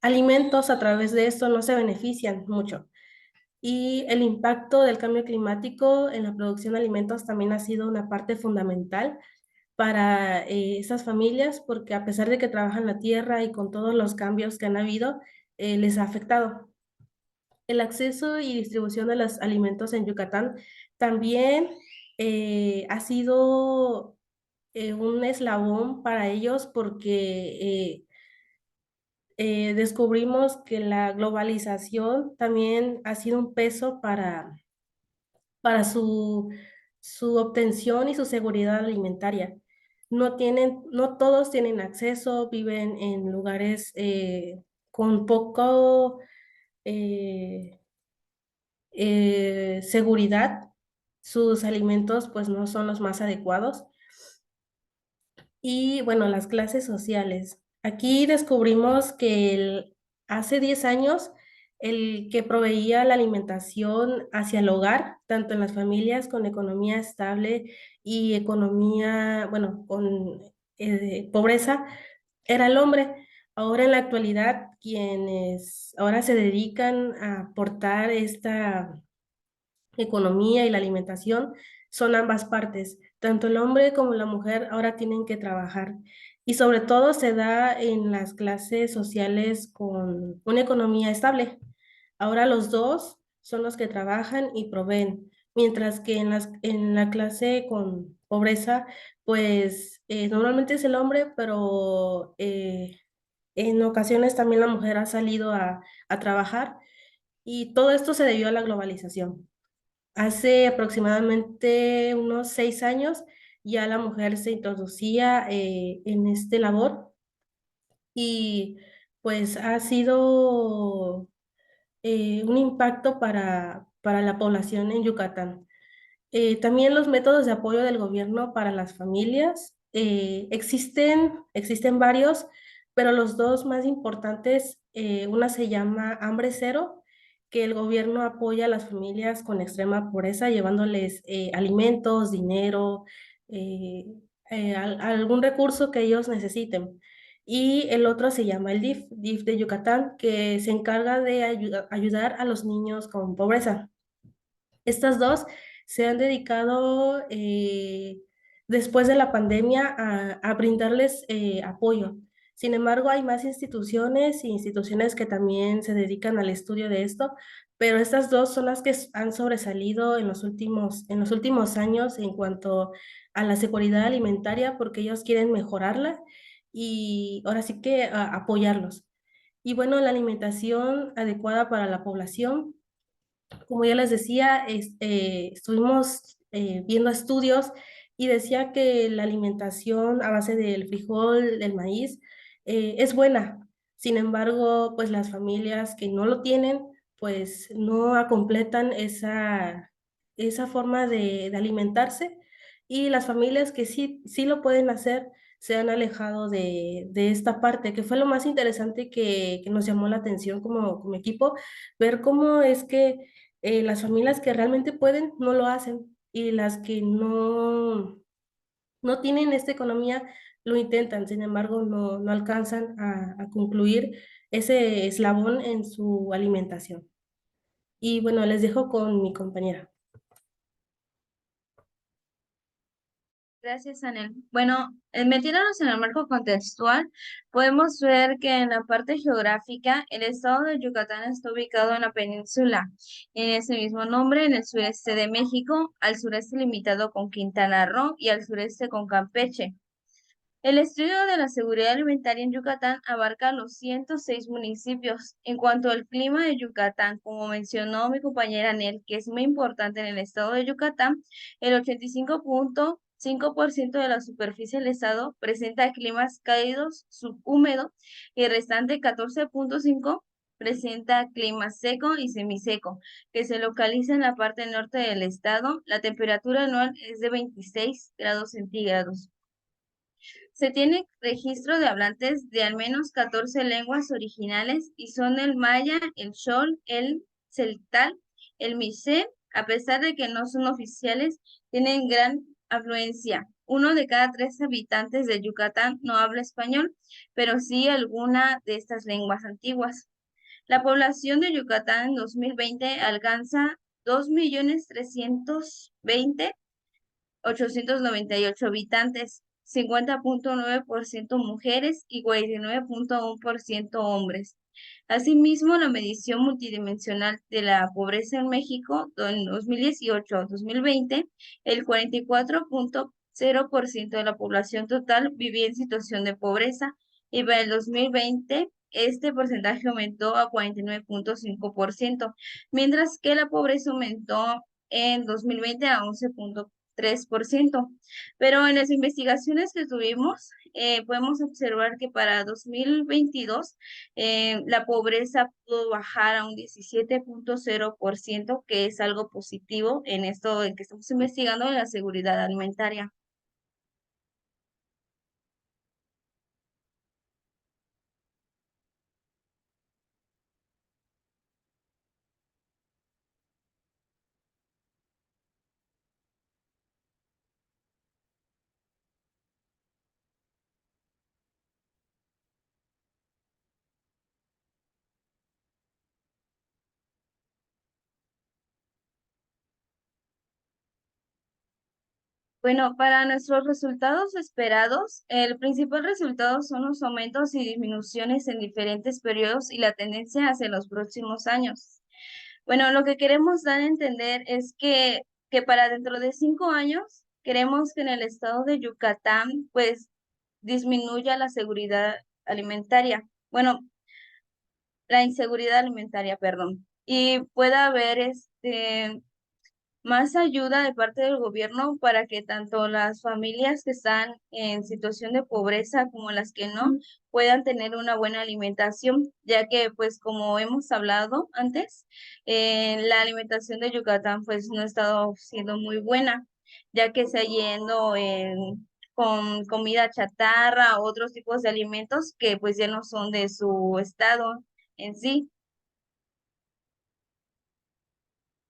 alimentos a través de esto, no se benefician mucho. Y el impacto del cambio climático en la producción de alimentos también ha sido una parte fundamental para esas familias, porque a pesar de que trabajan la tierra y con todos los cambios que han habido, les ha afectado. El acceso y distribución de los alimentos en Yucatán también ha sido un eslabón para ellos porque descubrimos que la globalización también ha sido un peso para su obtención y su seguridad alimentaria. No todos tienen acceso, viven en lugares con poco seguridad, sus alimentos pues no son los más adecuados. Y bueno, las clases sociales. Aquí descubrimos que hace 10 años el que proveía la alimentación hacia el hogar, tanto en las familias con economía estable y economía, bueno, con pobreza, era el hombre. Ahora en la actualidad, quienes ahora se dedican a aportar esta economía y la alimentación son ambas partes, Tanto el hombre como la mujer ahora tienen que trabajar y sobre todo se da en las clases sociales con una economía estable. Ahora los dos son los que trabajan y proveen, mientras que en la clase con pobreza, pues normalmente es el hombre, pero en ocasiones también la mujer ha salido a trabajar y todo esto se debió a la globalización. Hace aproximadamente unos 6 años ya la mujer se introducía en este labor y pues ha sido un impacto para la población en Yucatán. También los métodos de apoyo del gobierno para las familias existen varios, pero los dos más importantes, una se llama Hambre Cero, que el gobierno apoya a las familias con extrema pobreza, llevándoles alimentos, dinero, eh, algún recurso que ellos necesiten. Y el otro se llama el DIF de Yucatán, que se encarga de ayudar a los niños con pobreza. Estas dos se han dedicado después de la pandemia a brindarles apoyo. Sin embargo, hay más instituciones y instituciones que también se dedican al estudio de esto, pero estas dos son las que han sobresalido en los últimos años en cuanto a la seguridad alimentaria, porque ellos quieren mejorarla y ahora sí que apoyarlos. Y bueno, la alimentación adecuada para la población, como ya les decía, estuvimos viendo estudios y decía que la alimentación a base del frijol, del maíz, es buena. Sin embargo, pues las familias que no lo tienen, pues no completan esa forma de alimentarse y las familias que sí lo pueden hacer se han alejado de esta parte, que fue lo más interesante que nos llamó la atención como equipo, ver cómo es que las familias que realmente pueden no lo hacen y las que no tienen esta economía lo intentan, sin embargo no alcanzan a concluir ese eslabón en su alimentación. Y bueno, les dejo con mi compañera. Gracias, Anel. Bueno, metiéndonos en el marco contextual, podemos ver que en la parte geográfica, el estado de Yucatán está ubicado en la península, en ese mismo nombre, en el sureste de México, al sureste limitado con Quintana Roo y al sureste con Campeche. El estudio de la seguridad alimentaria en Yucatán abarca los 106 municipios. En cuanto al clima de Yucatán, como mencionó mi compañera Nel, que es muy importante en el estado de Yucatán, el 85,5% de la superficie del estado presenta climas cálidos, subhúmedo, y el restante 14,5% presenta clima seco y semiseco, que se localiza en la parte norte del estado. La temperatura anual es de 26 grados centígrados. Se tiene registro de hablantes de al menos 14 lenguas originales y son el maya, el xol, el celtal, el mixe. A pesar de que no son oficiales, tienen gran afluencia. 1 de cada 3 habitantes de Yucatán no habla español, pero sí alguna de estas lenguas antiguas. La población de Yucatán en 2020 alcanza 2.320.898 habitantes, 50,9% mujeres y 49,1% hombres. Asimismo, la medición multidimensional de la pobreza en México en 2018-2020, el 44,0% de la población total vivía en situación de pobreza y para el 2020 este porcentaje aumentó a 49,5%, mientras que la pobreza aumentó en 2020 a 11,3%. Pero en las investigaciones que tuvimos, podemos observar que para 2022 la pobreza pudo bajar a un 17,0%, que es algo positivo en esto en que estamos investigando en la seguridad alimentaria. Bueno, para nuestros resultados esperados, el principal resultado son los aumentos y disminuciones en diferentes periodos y la tendencia hacia los próximos años. Bueno, lo que queremos dar a entender es que para dentro de 5 años queremos que en el estado de Yucatán pues disminuya la seguridad alimentaria. Bueno, la inseguridad alimentaria, perdón. Y pueda haber más ayuda de parte del gobierno para que tanto las familias que están en situación de pobreza como las que no puedan tener una buena alimentación, ya que pues como hemos hablado antes, la alimentación de Yucatán pues no ha estado siendo muy buena, ya que se ha yendo con comida chatarra, otros tipos de alimentos que pues ya no son de su estado en sí.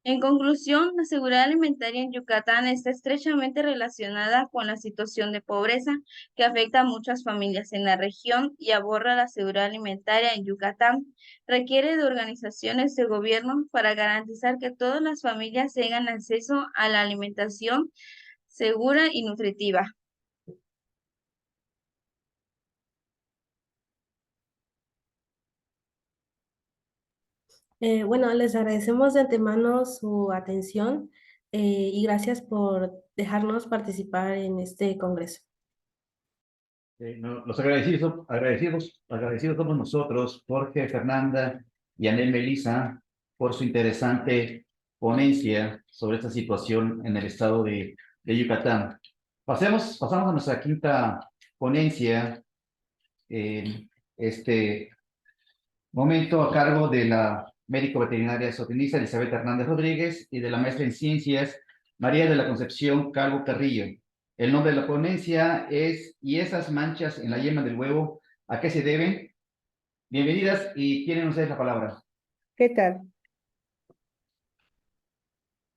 En conclusión, la seguridad alimentaria en Yucatán está estrechamente relacionada con la situación de pobreza que afecta a muchas familias en la región y aborda la seguridad alimentaria en Yucatán. Requiere de organizaciones de gobierno para garantizar que todas las familias tengan acceso a la alimentación segura y nutritiva. Bueno, les agradecemos de antemano su atención y gracias por dejarnos participar en este congreso. Los agradecidos somos nosotros, Jorge, Fernanda y Anel Melisa, por su interesante ponencia sobre esta situación en el estado de Yucatán. Pasamos a nuestra quinta ponencia, en este momento a cargo de la médico veterinaria zootecnista Elizabeth Hernández Rodríguez y de la maestra en ciencias María de la Concepción Calvo Carrillo. El nombre de la ponencia es ¿Y esas manchas en la yema del huevo a qué se deben? Bienvenidas y tienen ustedes la palabra. ¿Qué tal?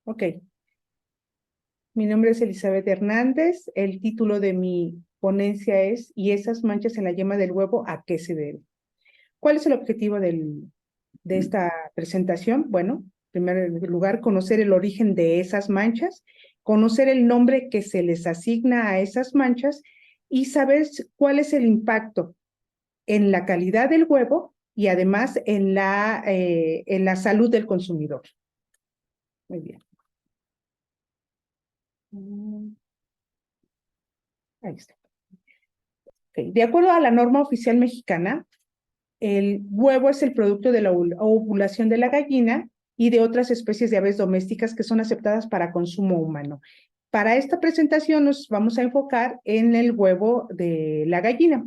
Ok. Mi nombre es Elizabeth Hernández. El título de mi ponencia es ¿Y esas manchas en la yema del huevo a qué se deben? ¿Cuál es el objetivo de esta presentación? Bueno, en primer lugar, conocer el origen de esas manchas, conocer el nombre que se les asigna a esas manchas y saber cuál es el impacto en la calidad del huevo y además en la salud del consumidor. Muy bien. Ahí está. Okay. De acuerdo a la norma oficial mexicana, el huevo es el producto de la ovulación de la gallina y de otras especies de aves domésticas que son aceptadas para consumo humano. Para esta presentación nos vamos a enfocar en el huevo de la gallina.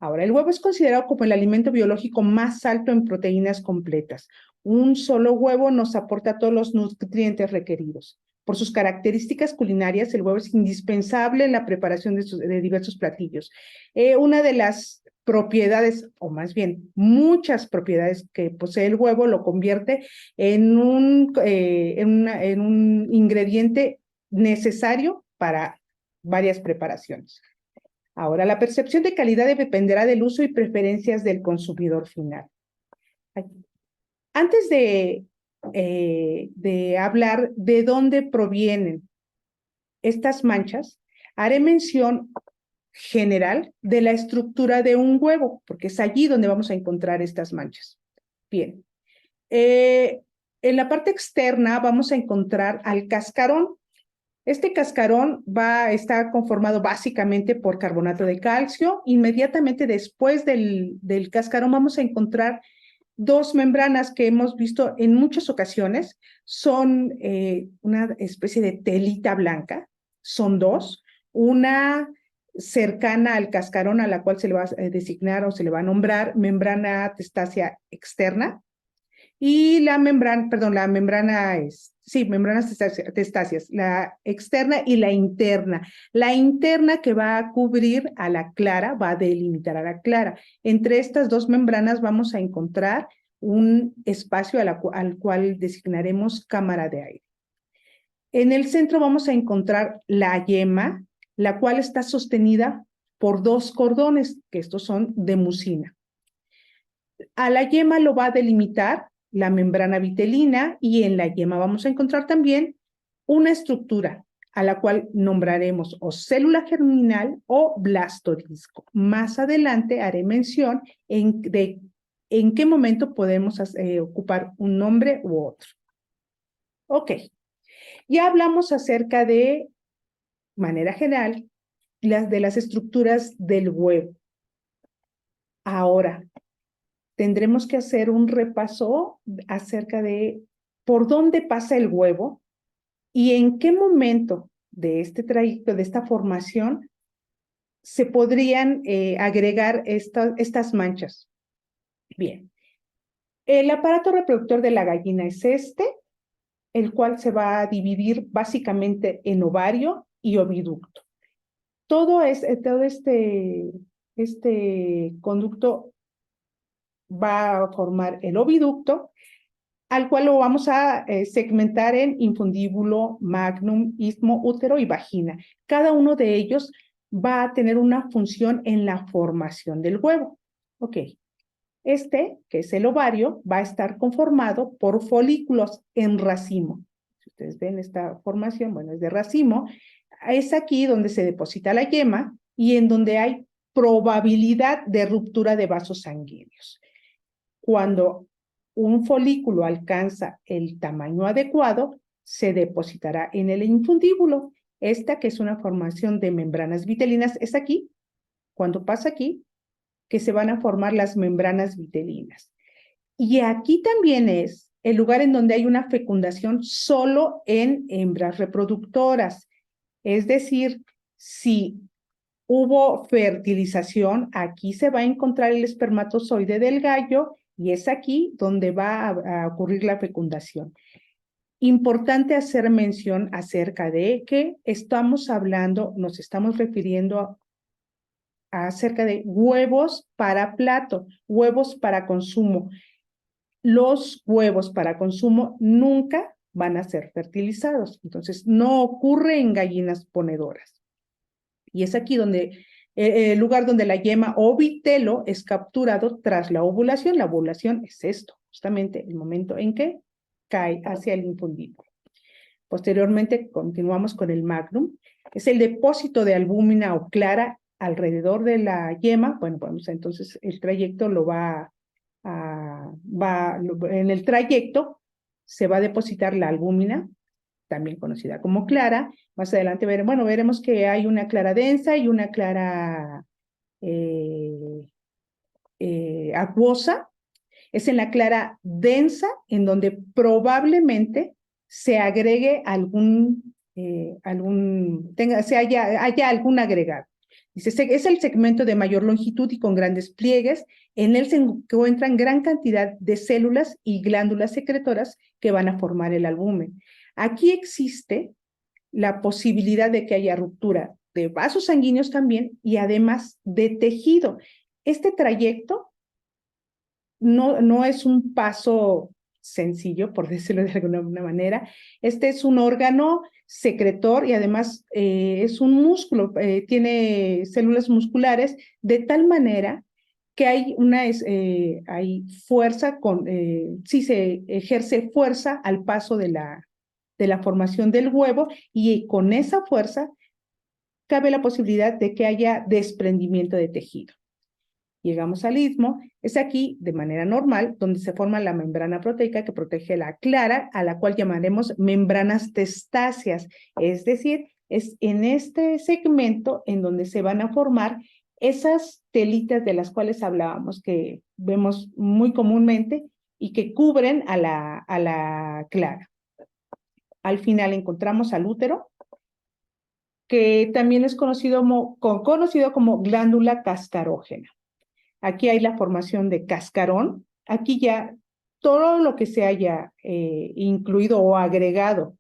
Ahora, el huevo es considerado como el alimento biológico más alto en proteínas completas. Un solo huevo nos aporta todos los nutrientes requeridos. Por sus características culinarias, el huevo es indispensable en la preparación de diversos platillos. Una de las propiedades, o más bien muchas propiedades que posee el huevo, lo convierte en un ingrediente necesario para varias preparaciones. Ahora, la percepción de calidad dependerá del uso y preferencias del consumidor final. Antes de hablar de dónde provienen estas manchas, haré mención general de la estructura de un huevo, porque es allí donde vamos a encontrar estas manchas. Bien. En la parte externa vamos a encontrar al cascarón. Este cascarón está conformado básicamente por carbonato de calcio. Inmediatamente después del cascarón vamos a encontrar dos membranas que hemos visto en muchas ocasiones. Son una especie de telita blanca. Son dos. Una cercana al cascarón, a la cual se le va a designar o se le va a nombrar membrana testácea externa. Y la membrana membranas testáceas, la externa y la interna. La interna que va a cubrir a la clara, va a delimitar a la clara. Entre estas dos membranas vamos a encontrar un espacio al cual designaremos cámara de aire. En el centro vamos a encontrar la yema, la cual está sostenida por dos cordones, que estos son de mucina. A la yema lo va a delimitar la membrana vitelina y en la yema vamos a encontrar también una estructura a la cual nombraremos o célula germinal o blastodisco. Más adelante haré mención de en qué momento podemos ocupar un nombre u otro. Ok, ya hablamos acerca de manera general de las estructuras del huevo. Ahora, tendremos que hacer un repaso acerca de por dónde pasa el huevo y en qué momento de este trayecto, de esta formación, se podrían agregar estas manchas. Bien, el aparato reproductor de la gallina es este, el cual se va a dividir básicamente en ovario y oviducto. Todo este conducto va a formar el oviducto, al cual lo vamos a segmentar en infundíbulo, magnum, istmo, útero y vagina. Cada uno de ellos va a tener una función en la formación del huevo. Ok. Este, que es el ovario, va a estar conformado por folículos en racimo. Si ustedes ven esta formación, bueno, es de racimo. Es aquí donde se deposita la yema y en donde hay probabilidad de ruptura de vasos sanguíneos. Cuando un folículo alcanza el tamaño adecuado, se depositará en el infundíbulo. Esta, que es una formación de membranas vitelinas, es aquí. Cuando pasa aquí, que se van a formar las membranas vitelinas. Y aquí también es el lugar en donde hay una fecundación solo en hembras reproductoras. Es decir, si hubo fertilización, aquí se va a encontrar el espermatozoide del gallo y es aquí donde va a ocurrir la fecundación. Importante hacer mención acerca de que estamos hablando, nos estamos refiriendo acerca de huevos para plato, huevos para consumo. Los huevos para consumo nunca van a ser fertilizados, entonces no ocurre en gallinas ponedoras. Y es aquí donde el lugar donde la yema o vitelo es capturado tras la ovulación. La ovulación es esto, justamente el momento en que cae hacia el infundíbulo. Posteriormente continuamos con el magnum. Es el depósito de albúmina o clara alrededor de la yema. Bueno, pues entonces el trayecto en el trayecto se va a depositar la albúmina, también conocida como clara. Más adelante veremos que hay una clara densa y una clara acuosa. Es en la clara densa en donde probablemente se agregue haya algún agregado. Dice, es el segmento de mayor longitud y con grandes pliegues. En él se encuentran gran cantidad de células y glándulas secretoras que van a formar el albúmen. Aquí existe la posibilidad de que haya ruptura de vasos sanguíneos también y además de tejido. Este trayecto no es un paso sencillo, por decirlo de alguna manera. Este es un órgano secretor y además es un músculo, tiene células musculares de tal manera que hay fuerza, sí se ejerce fuerza al paso de la formación del huevo y con esa fuerza cabe la posibilidad de que haya desprendimiento de tejido. Llegamos al istmo, es aquí de manera normal donde se forma la membrana proteica que protege la clara, a la cual llamaremos membranas testáceas, es decir, es en este segmento en donde se van a formar esas telitas de las cuales hablábamos, que vemos muy comúnmente y que cubren a la clara. Al final encontramos al útero, que también es conocido como glándula cascarógena. Aquí hay la formación de cascarón. Aquí ya todo lo que se haya incluido o agregado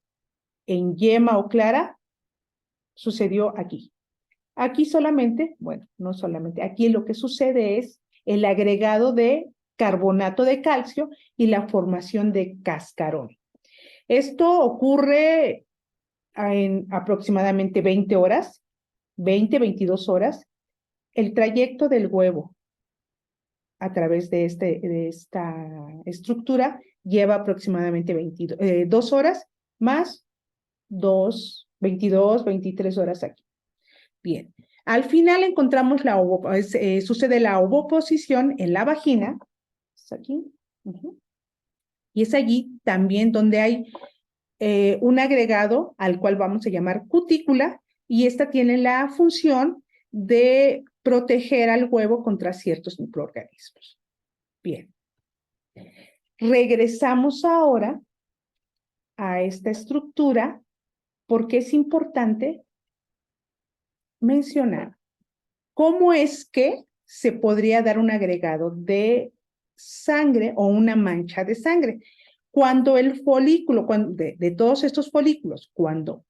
en yema o clara sucedió aquí. Aquí solamente, bueno, no solamente, aquí lo que sucede es el agregado de carbonato de calcio y la formación de cascarón. Esto ocurre en aproximadamente 20 horas, 22 horas. El trayecto del huevo a través de esta estructura lleva aproximadamente 2 horas más 2 22, 23 horas aquí. Bien. Al final encontramos sucede la ovoposición en la vagina. ¿Es aquí? Y es allí también donde hay un agregado al cual vamos a llamar cutícula, y esta tiene la función de proteger al huevo contra ciertos microorganismos. Bien. Regresamos ahora a esta estructura porque es importante mencionar cómo es que se podría dar un agregado de sangre o una mancha de sangre. Cuando el folículo, de todos estos folículos, cuando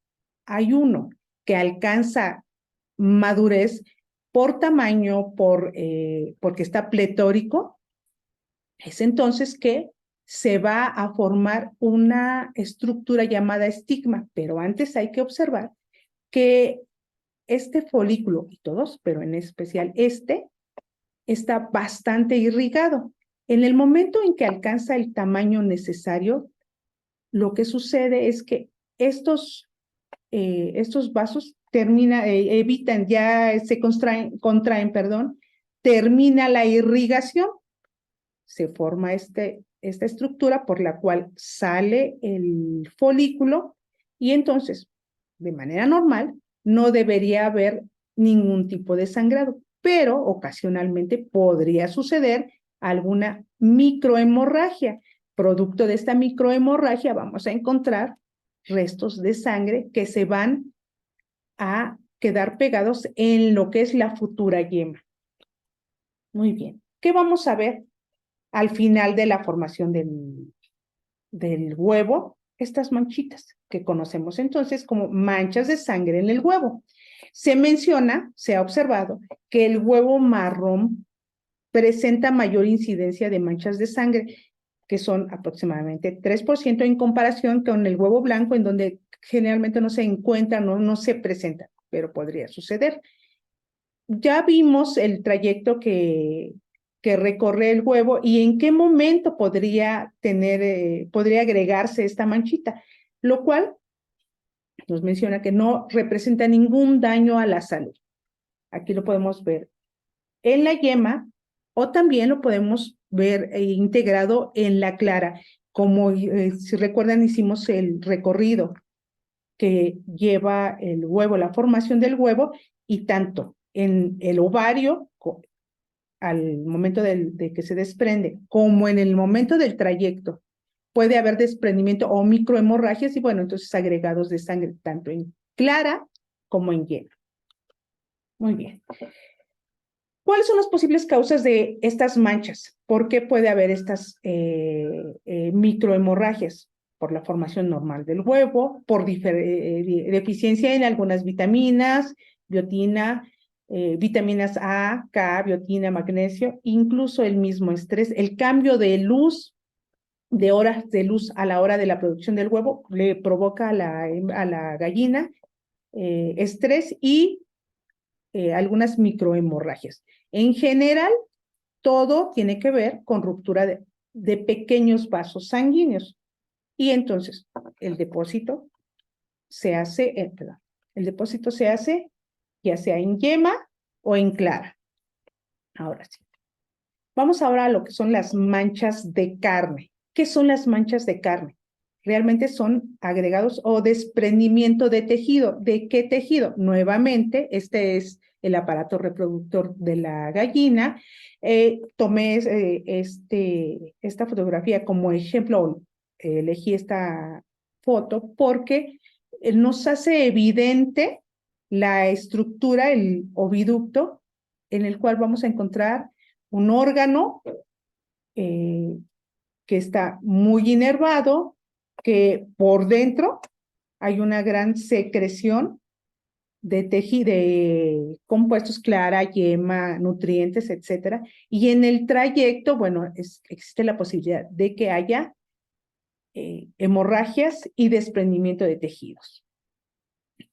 hay uno que alcanza madurez por tamaño, porque está pletórico, es entonces que se va a formar una estructura llamada estigma, pero antes hay que observar que este folículo, y todos, pero en especial este, está bastante irrigado. En el momento en que alcanza el tamaño necesario, lo que sucede es que estos vasos evitan, ya se contraen, perdón, termina la irrigación, se forma esta estructura por la cual sale el folículo y entonces, de manera normal, no debería haber ningún tipo de sangrado, pero ocasionalmente podría suceder alguna microhemorragia. Producto de esta microhemorragia vamos a encontrar restos de sangre que se van a quedar pegados en lo que es la futura yema. Muy bien. ¿Qué vamos a ver al final de la formación del huevo? Estas manchitas que conocemos entonces como manchas de sangre en el huevo. Se ha observado que el huevo marrón presenta mayor incidencia de manchas de sangre, que son aproximadamente 3% en comparación con el huevo blanco, en donde generalmente no se encuentran, no se presentan, pero podría suceder. Ya vimos el trayecto que recorre el huevo y en qué momento podría agregarse esta manchita, lo cual nos menciona que no representa ningún daño a la salud. Aquí lo podemos ver en la yema o también lo podemos ver integrado en la clara. Como si recuerdan, hicimos el recorrido que lleva el huevo, la formación del huevo, y tanto en el ovario, al momento de que se desprende, como en el momento del trayecto, puede haber desprendimiento o microhemorragias y bueno, entonces agregados de sangre, tanto en clara como en yema. Muy bien. ¿Cuáles son las posibles causas de estas manchas? ¿Por qué puede haber estas microhemorragias? Por la formación normal del huevo, por deficiencia en algunas vitaminas, biotina, vitaminas A, K, biotina, magnesio, incluso el mismo estrés, el cambio de luz, de horas de luz a la hora de la producción del huevo, le provoca a la gallina estrés y algunas microhemorragias. En general, todo tiene que ver con ruptura de pequeños vasos sanguíneos. Y entonces, el depósito se hace ya sea en yema o en clara. Ahora sí. Vamos ahora a lo que son las manchas de carne. ¿Qué son las manchas de carne? Realmente son agregados o desprendimiento de tejido. ¿De qué tejido? Nuevamente, este es el aparato reproductor de la gallina. Tomé esta fotografía como ejemplo, elegí esta foto porque nos hace evidente la estructura, el oviducto, en el cual vamos a encontrar un órgano que está muy inervado, que por dentro hay una gran secreción de tejido, de compuestos, clara, yema, nutrientes, etcétera. Y en el trayecto, bueno, existe la posibilidad de que haya hemorragias y desprendimiento de tejidos.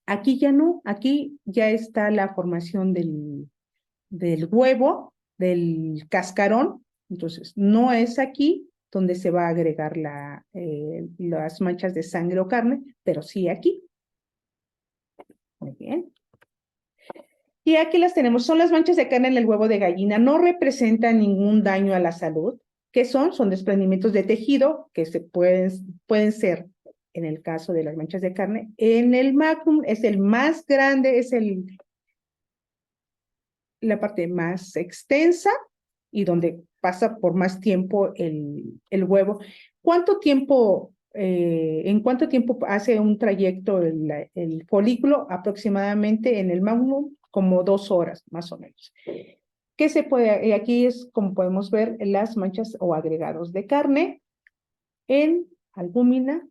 Aquí ya no, aquí ya está la formación del huevo, del cascarón, entonces no es aquí donde se va a agregar las manchas de sangre o carne, pero sí aquí. Muy bien. Y aquí las tenemos. Son las manchas de carne en el huevo de gallina. No representan ningún daño a la salud. ¿Qué son? Son desprendimientos de tejido que pueden ser, en el caso de las manchas de carne. En el macrum es el más grande, es la parte más extensa y donde pasa por más tiempo el huevo. ¿En cuánto tiempo hace un trayecto el folículo? Aproximadamente en el macrum como 2 horas, más o menos. ¿Qué se puede? Aquí es como podemos ver las manchas o agregados de carne en albúmina.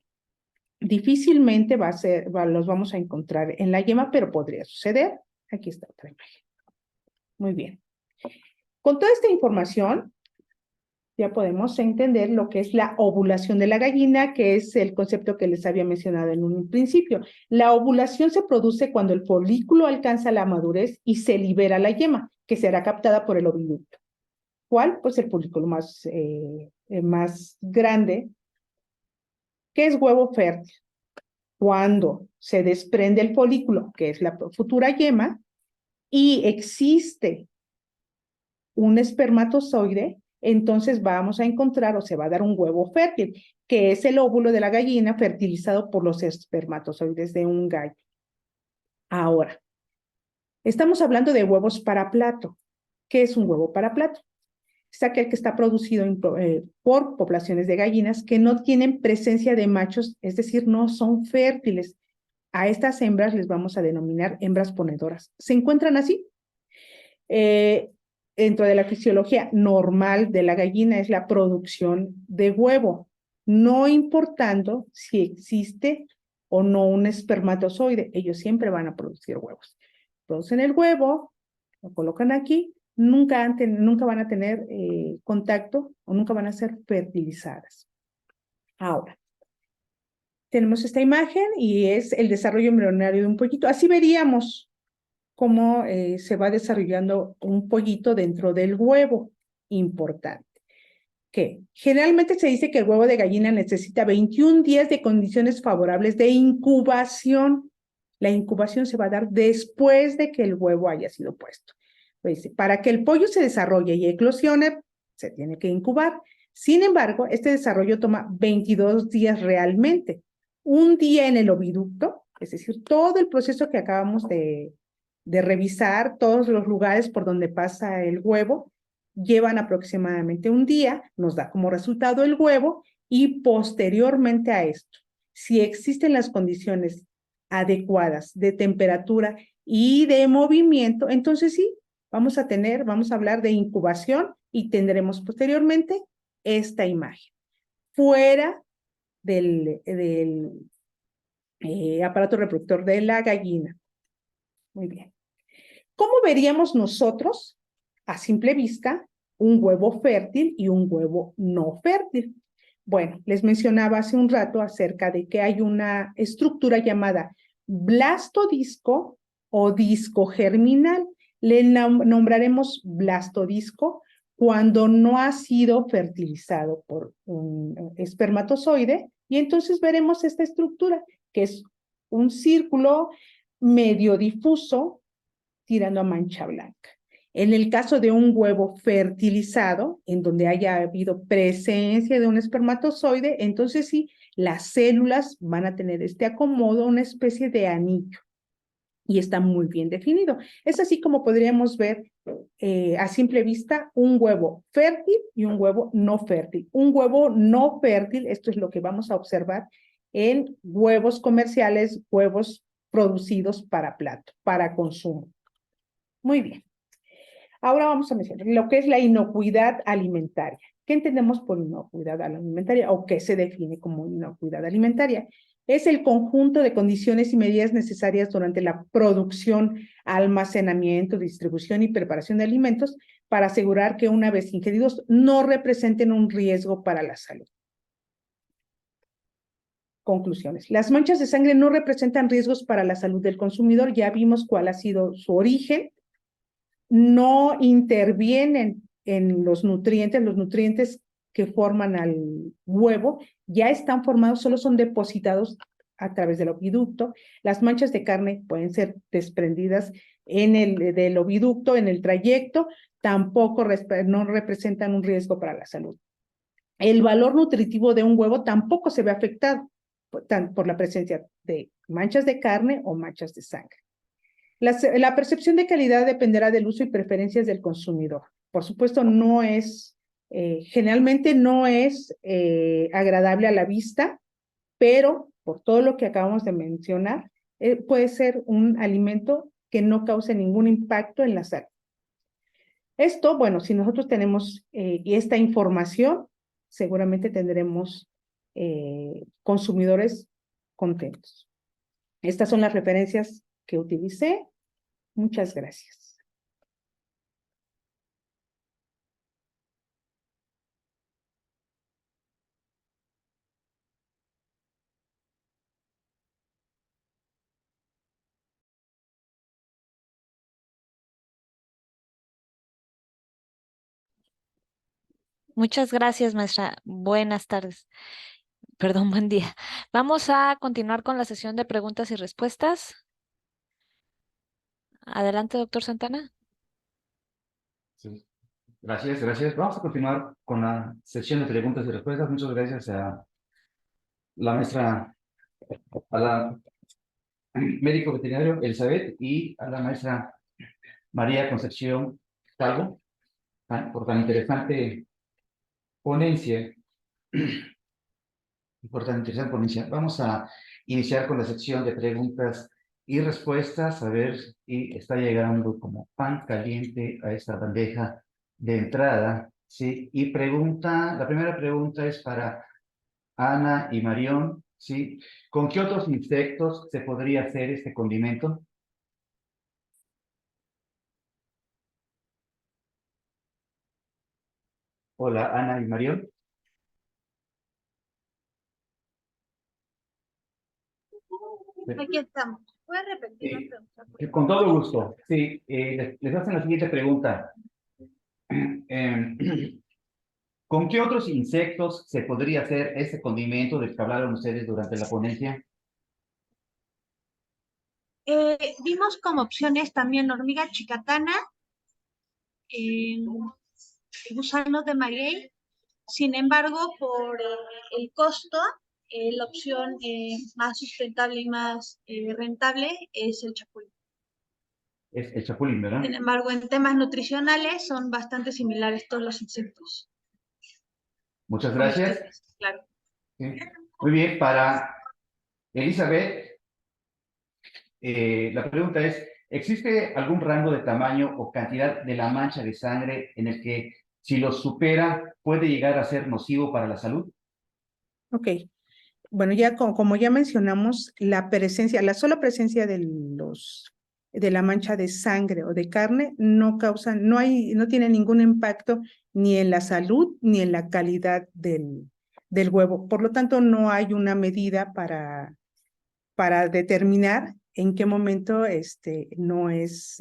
Difícilmente los vamos a encontrar en la yema, pero podría suceder. Aquí está otra imagen. Muy bien. Con toda esta información, ya podemos entender lo que es la ovulación de la gallina, que es el concepto que les había mencionado en un principio. La ovulación se produce cuando el folículo alcanza la madurez y se libera la yema, que será captada por el oviducto. ¿Cuál? Pues el folículo más grande, que es huevo fértil. Cuando se desprende el folículo, que es la futura yema, y existe un espermatozoide, entonces vamos a encontrar o se va a dar un huevo fértil, que es el óvulo de la gallina fertilizado por los espermatozoides de un gallo. Ahora, estamos hablando de huevos para plato. ¿Qué es un huevo para plato? Es aquel que está producido por poblaciones de gallinas que no tienen presencia de machos, es decir, no son fértiles. A estas hembras les vamos a denominar hembras ponedoras. ¿Se encuentran así? Dentro de la fisiología normal de la gallina es la producción de huevo, no importando si existe o no un espermatozoide, ellos siempre van a producir huevos. Producen el huevo, lo colocan aquí, nunca van a tener contacto o nunca van a ser fertilizadas. Ahora, tenemos esta imagen y es el desarrollo embrionario de un pollito. Así veríamos cómo se va desarrollando un pollito dentro del huevo. Importante. Que generalmente se dice que el huevo de gallina necesita 21 días de condiciones favorables de incubación. La incubación se va a dar después de que el huevo haya sido puesto. Pues, para que el pollo se desarrolle y eclosione, se tiene que incubar. Sin embargo, este desarrollo toma 22 días realmente. Un día en el oviducto, es decir, todo el proceso que acabamos de revisar, todos los lugares por donde pasa el huevo, llevan aproximadamente un día, nos da como resultado el huevo y posteriormente a esto, si existen las condiciones adecuadas de temperatura y de movimiento, entonces sí, vamos a hablar de incubación y tendremos posteriormente esta imagen. Fuera del aparato reproductor de la gallina. Muy bien. ¿Cómo veríamos nosotros, a simple vista, un huevo fértil y un huevo no fértil? Bueno, les mencionaba hace un rato acerca de que hay una estructura llamada blastodisco o disco germinal. Le nombraremos blastodisco cuando no ha sido fertilizado por un espermatozoide y entonces veremos esta estructura que es un círculo medio difuso tirando a mancha blanca. En el caso de un huevo fertilizado, en donde haya habido presencia de un espermatozoide, entonces sí, las células van a tener este acomodo, una especie de anillo. Y está muy bien definido. Es así como podríamos ver a simple vista un huevo fértil y un huevo no fértil. Un huevo no fértil, esto es lo que vamos a observar en huevos comerciales, huevos producidos para plato, para consumo. Muy bien. Ahora vamos a mencionar lo que es la inocuidad alimentaria. ¿Qué entendemos por inocuidad alimentaria o qué se define como inocuidad alimentaria? Es el conjunto de condiciones y medidas necesarias durante la producción, almacenamiento, distribución y preparación de alimentos para asegurar que una vez ingeridos no representen un riesgo para la salud. Conclusiones. Las manchas de sangre no representan riesgos para la salud del consumidor. Ya vimos cuál ha sido su origen. No intervienen en los nutrientes que forman al huevo, ya están formados, solo son depositados a través del oviducto. Las manchas de carne pueden ser desprendidas del oviducto, en el trayecto, tampoco no representan un riesgo para la salud. El valor nutritivo de un huevo tampoco se ve afectado por la presencia de manchas de carne o manchas de sangre. La percepción de calidad dependerá del uso y preferencias del consumidor. Por supuesto, generalmente no es agradable a la vista, pero por todo lo que acabamos de mencionar, puede ser un alimento que no cause ningún impacto en la salud. Esto, bueno, si nosotros tenemos esta información, seguramente tendremos consumidores contentos. Estas son las referencias que utilicé. Muchas gracias. Muchas gracias, maestra. Buenas tardes. Perdón, buen día. Vamos a continuar con la sesión de preguntas y respuestas. Adelante, doctor Santana. Sí. Gracias, gracias. Vamos a continuar con la sesión de preguntas y respuestas. Muchas gracias a la maestra, a la médico veterinario Elizabeth y a la maestra María Concepción Calvo por tan interesante ponencia. Vamos a iniciar con la sección de preguntas y respuestas. A ver, y está llegando como pan caliente a esta bandeja de entrada, ¿sí? Y la primera pregunta es para Ana y Marión, ¿sí? ¿Con qué otros insectos se podría hacer este condimento? Hola, Ana y Marión. Aquí estamos. ¿Puedes repetir la pregunta? Con todo gusto. Sí, les hacen la siguiente pregunta. ¿Con qué otros insectos se podría hacer ese condimento del que hablaron ustedes durante la ponencia? Vimos como opciones también hormiga chicatana, gusanos de maguey. Sin embargo, por el costo, la opción más sustentable y más rentable es el chapulín. Es el chapulín, ¿verdad? Sin embargo, en temas nutricionales son bastante similares todos los insectos. Muchas gracias. Claro. Sí. Muy bien, para Elizabeth, la pregunta es, ¿existe algún rango de tamaño o cantidad de la mancha de sangre en el que si lo supera puede llegar a ser nocivo para la salud? Ok. Bueno, ya como ya mencionamos, la sola presencia de la mancha de sangre o de carne no tiene ningún impacto ni en la salud ni en la calidad del huevo. Por lo tanto, no hay una medida para determinar en qué momento no es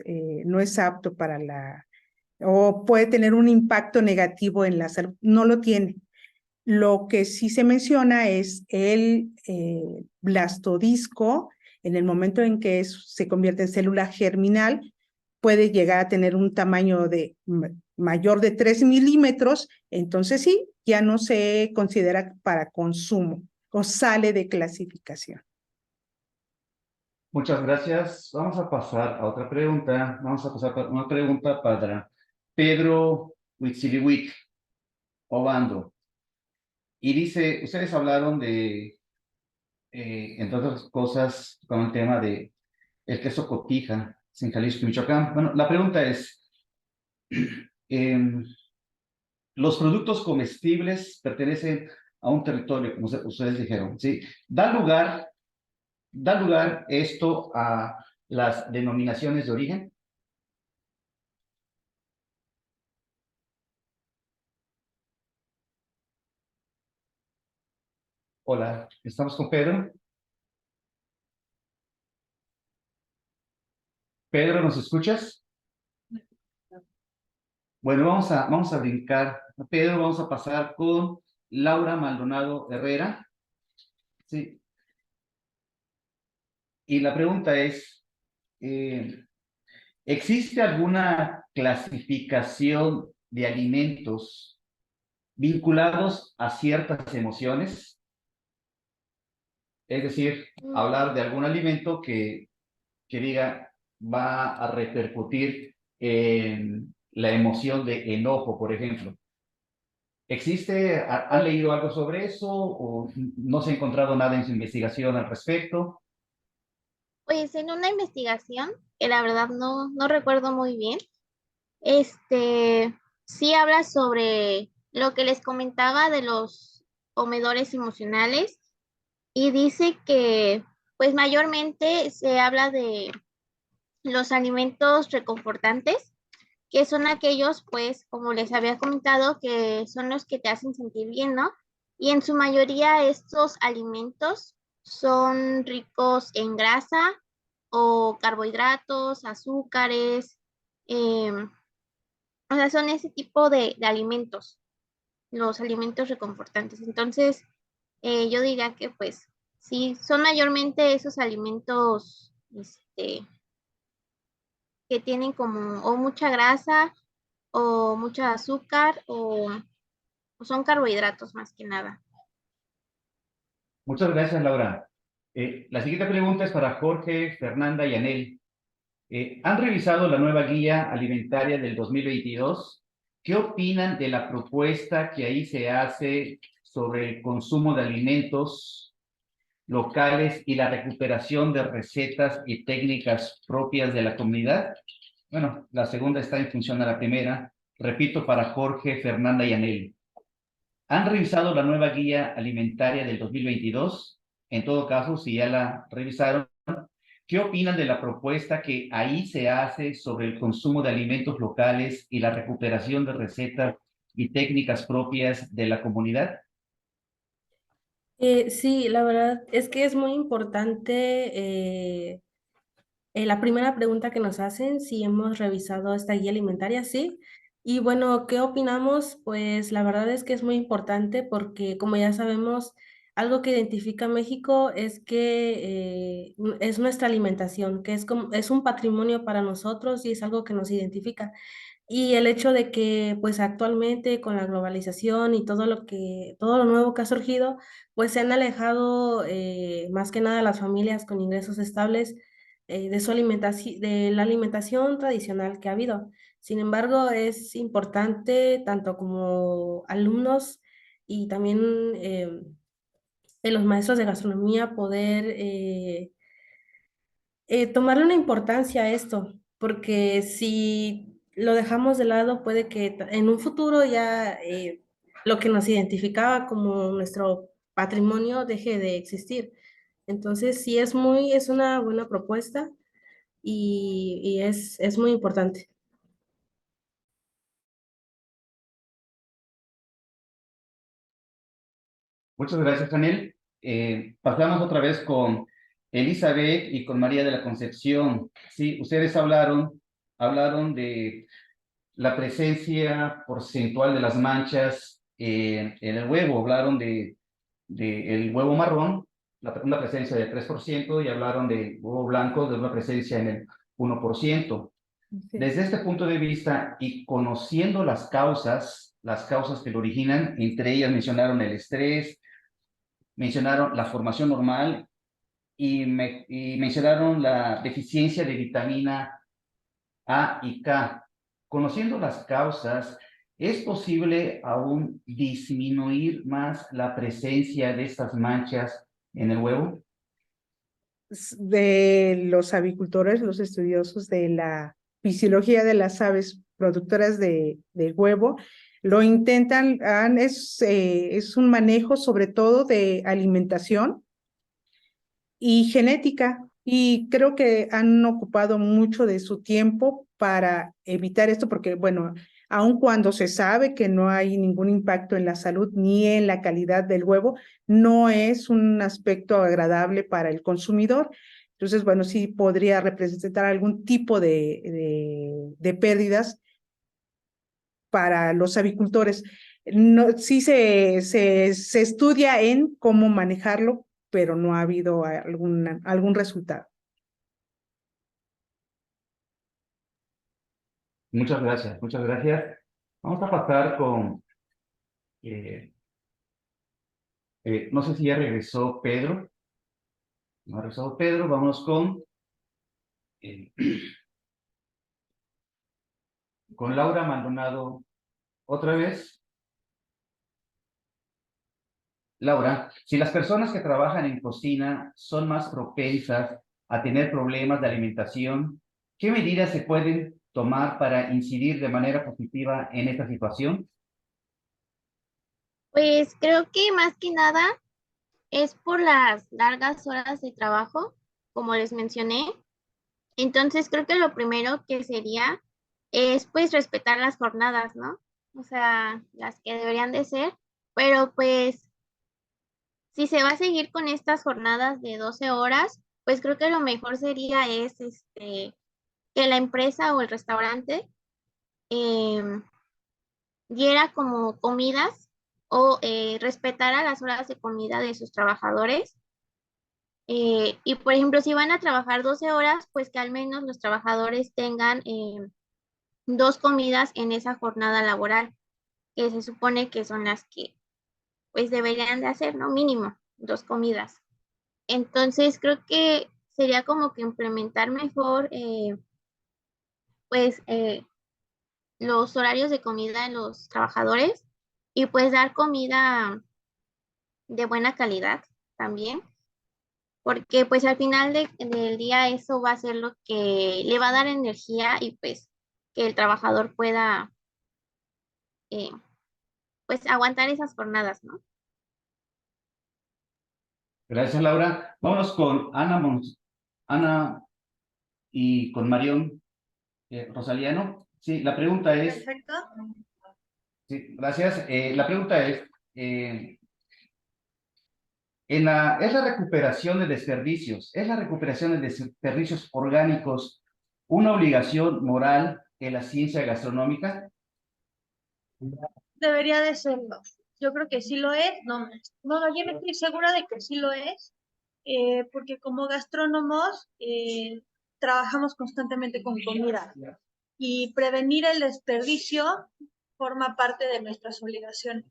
apto o puede tener un impacto negativo en la salud. No lo tiene. Lo que sí se menciona es el blastodisco, en el momento en que se convierte en célula germinal, puede llegar a tener un tamaño mayor de 3 milímetros, entonces sí, ya no se considera para consumo o sale de clasificación. Muchas gracias. Vamos a pasar a otra pregunta. Vamos a pasar a una pregunta para Pedro Huitzilihuic Obando. Y dice, ustedes hablaron de, entre otras cosas, con el tema de el queso cotija en Jalisco, Michoacán. Bueno, la pregunta es, los productos comestibles pertenecen a un territorio, como ustedes dijeron, ¿sí? ¿Da lugar esto a las denominaciones de origen? Hola, ¿estamos con Pedro? Pedro, ¿nos escuchas? Bueno, vamos a brincar. Pedro, vamos a pasar con Laura Maldonado Herrera. Sí. Y la pregunta es, ¿existe alguna clasificación de alimentos vinculados a ciertas emociones? Es decir, hablar de algún alimento que diga va a repercutir en la emoción de enojo, por ejemplo. ¿Existe, han leído algo sobre eso o no se ha encontrado nada en su investigación al respecto? Pues en una investigación, que la verdad no recuerdo muy bien, sí habla sobre lo que les comentaba de los comedores emocionales y dice que pues mayormente se habla de los alimentos reconfortantes, que son aquellos, pues, como les había comentado, que son los que te hacen sentir bien, ¿no? Y en su mayoría estos alimentos son ricos en grasa o carbohidratos, azúcares, o sea, son ese tipo de alimentos, los alimentos reconfortantes. Entonces, yo diría que pues sí, son mayormente esos alimentos, que tienen como o mucha grasa o mucha azúcar o son carbohidratos más que nada. Muchas gracias, Laura. La siguiente pregunta es para Jorge, Fernanda y Anel. ¿Han revisado la nueva guía alimentaria del 2022? ¿Qué opinan de la propuesta que ahí se hace sobre el consumo de alimentos locales y la recuperación de recetas y técnicas propias de la comunidad? Bueno, la segunda está en función a la primera. Repito para Jorge, Fernanda y Anel. ¿Han revisado la nueva guía alimentaria del 2022? En todo caso, si ya la revisaron, ¿qué opinan de la propuesta que ahí se hace sobre el consumo de alimentos locales y la recuperación de recetas y técnicas propias de la comunidad? Sí, la verdad es que es muy importante la primera pregunta que nos hacen, si hemos revisado esta guía alimentaria, sí. Y bueno, ¿qué opinamos? Pues la verdad es que es muy importante porque como ya sabemos, algo que identifica a México es que es nuestra alimentación, que es, como, es un patrimonio para nosotros y es algo que nos identifica. Y el hecho de que, pues actualmente con la globalización y todo lo nuevo que ha surgido, pues se han alejado más que nada las familias con ingresos estables de su alimentación, de la alimentación tradicional que ha habido. Sin embargo, es importante tanto como alumnos y también los maestros de gastronomía poder tomarle una importancia a esto, porque si lo dejamos de lado, puede que en un futuro ya lo que nos identificaba como nuestro patrimonio deje de existir. Entonces, sí es una buena propuesta y es muy importante. Muchas gracias, Daniel. Pasamos otra vez con Elizabeth y con María de la Concepción. Sí, ustedes hablaron de la presencia porcentual de las manchas en el huevo, hablaron de el huevo marrón, una presencia del 3%, y hablaron de huevo blanco, de una presencia en el 1%. Desde este punto de vista y conociendo las causas que lo originan, entre ellas mencionaron el estrés, mencionaron la formación normal y mencionaron la deficiencia de vitamina A y K. Conociendo las causas, ¿es posible aún disminuir más la presencia de estas manchas en el huevo? De los avicultores, los estudiosos de la fisiología de las aves productoras de huevo, lo intentan, es un manejo sobre todo de alimentación y genética, y creo que han ocupado mucho de su tiempo para evitar esto, porque bueno, aun cuando se sabe que no hay ningún impacto en la salud ni en la calidad del huevo, no es un aspecto agradable para el consumidor. Entonces, bueno, sí podría representar algún tipo de pérdidas para los avicultores. No, sí se estudia en cómo manejarlo, pero no ha habido algún resultado. Muchas gracias, muchas gracias. Vamos a pasar con, eh, no sé si ya regresó Pedro. No ha regresado Pedro, vamos eh, con Laura Maldonado otra vez. Laura, si las personas que trabajan en cocina son más propensas a tener problemas de alimentación, ¿qué medidas se pueden tomar para incidir de manera positiva en esta situación? Pues creo que más que nada es por las largas horas de trabajo, como les mencioné. Entonces creo que lo primero que sería es pues respetar las jornadas, ¿no? O sea, las que deberían de ser, pero pues si se va a seguir con estas jornadas de 12 horas, pues creo que lo mejor sería es que la empresa o el restaurante em, diera como comidas o respetara las horas de comida de sus trabajadores. Y por ejemplo, si van a trabajar 12 horas, pues que al menos los trabajadores tengan dos comidas en esa jornada laboral, que se supone que son las que pues deberían de hacer, ¿no? Mínimo, dos comidas. Entonces creo que sería como que implementar mejor pues los horarios de comida en los trabajadores y pues dar comida de buena calidad también, porque pues al final del día eso va a ser lo que le va a dar energía y pues que el trabajador pueda eh, pues aguantar esas jornadas, ¿no? Gracias, Laura. Vámonos con Ana y con Marión Rosaliano. Sí, la pregunta es, Perfecto. sí, gracias. La pregunta es, ¿es la recuperación de desperdicios, es la recuperación de desperdicios orgánicos una obligación moral en la ciencia gastronómica? Debería de serlo. Yo creo que sí lo es. No, yo estoy segura de que sí lo es, porque como gastrónomos trabajamos constantemente con comida y prevenir el desperdicio forma parte de nuestras obligaciones.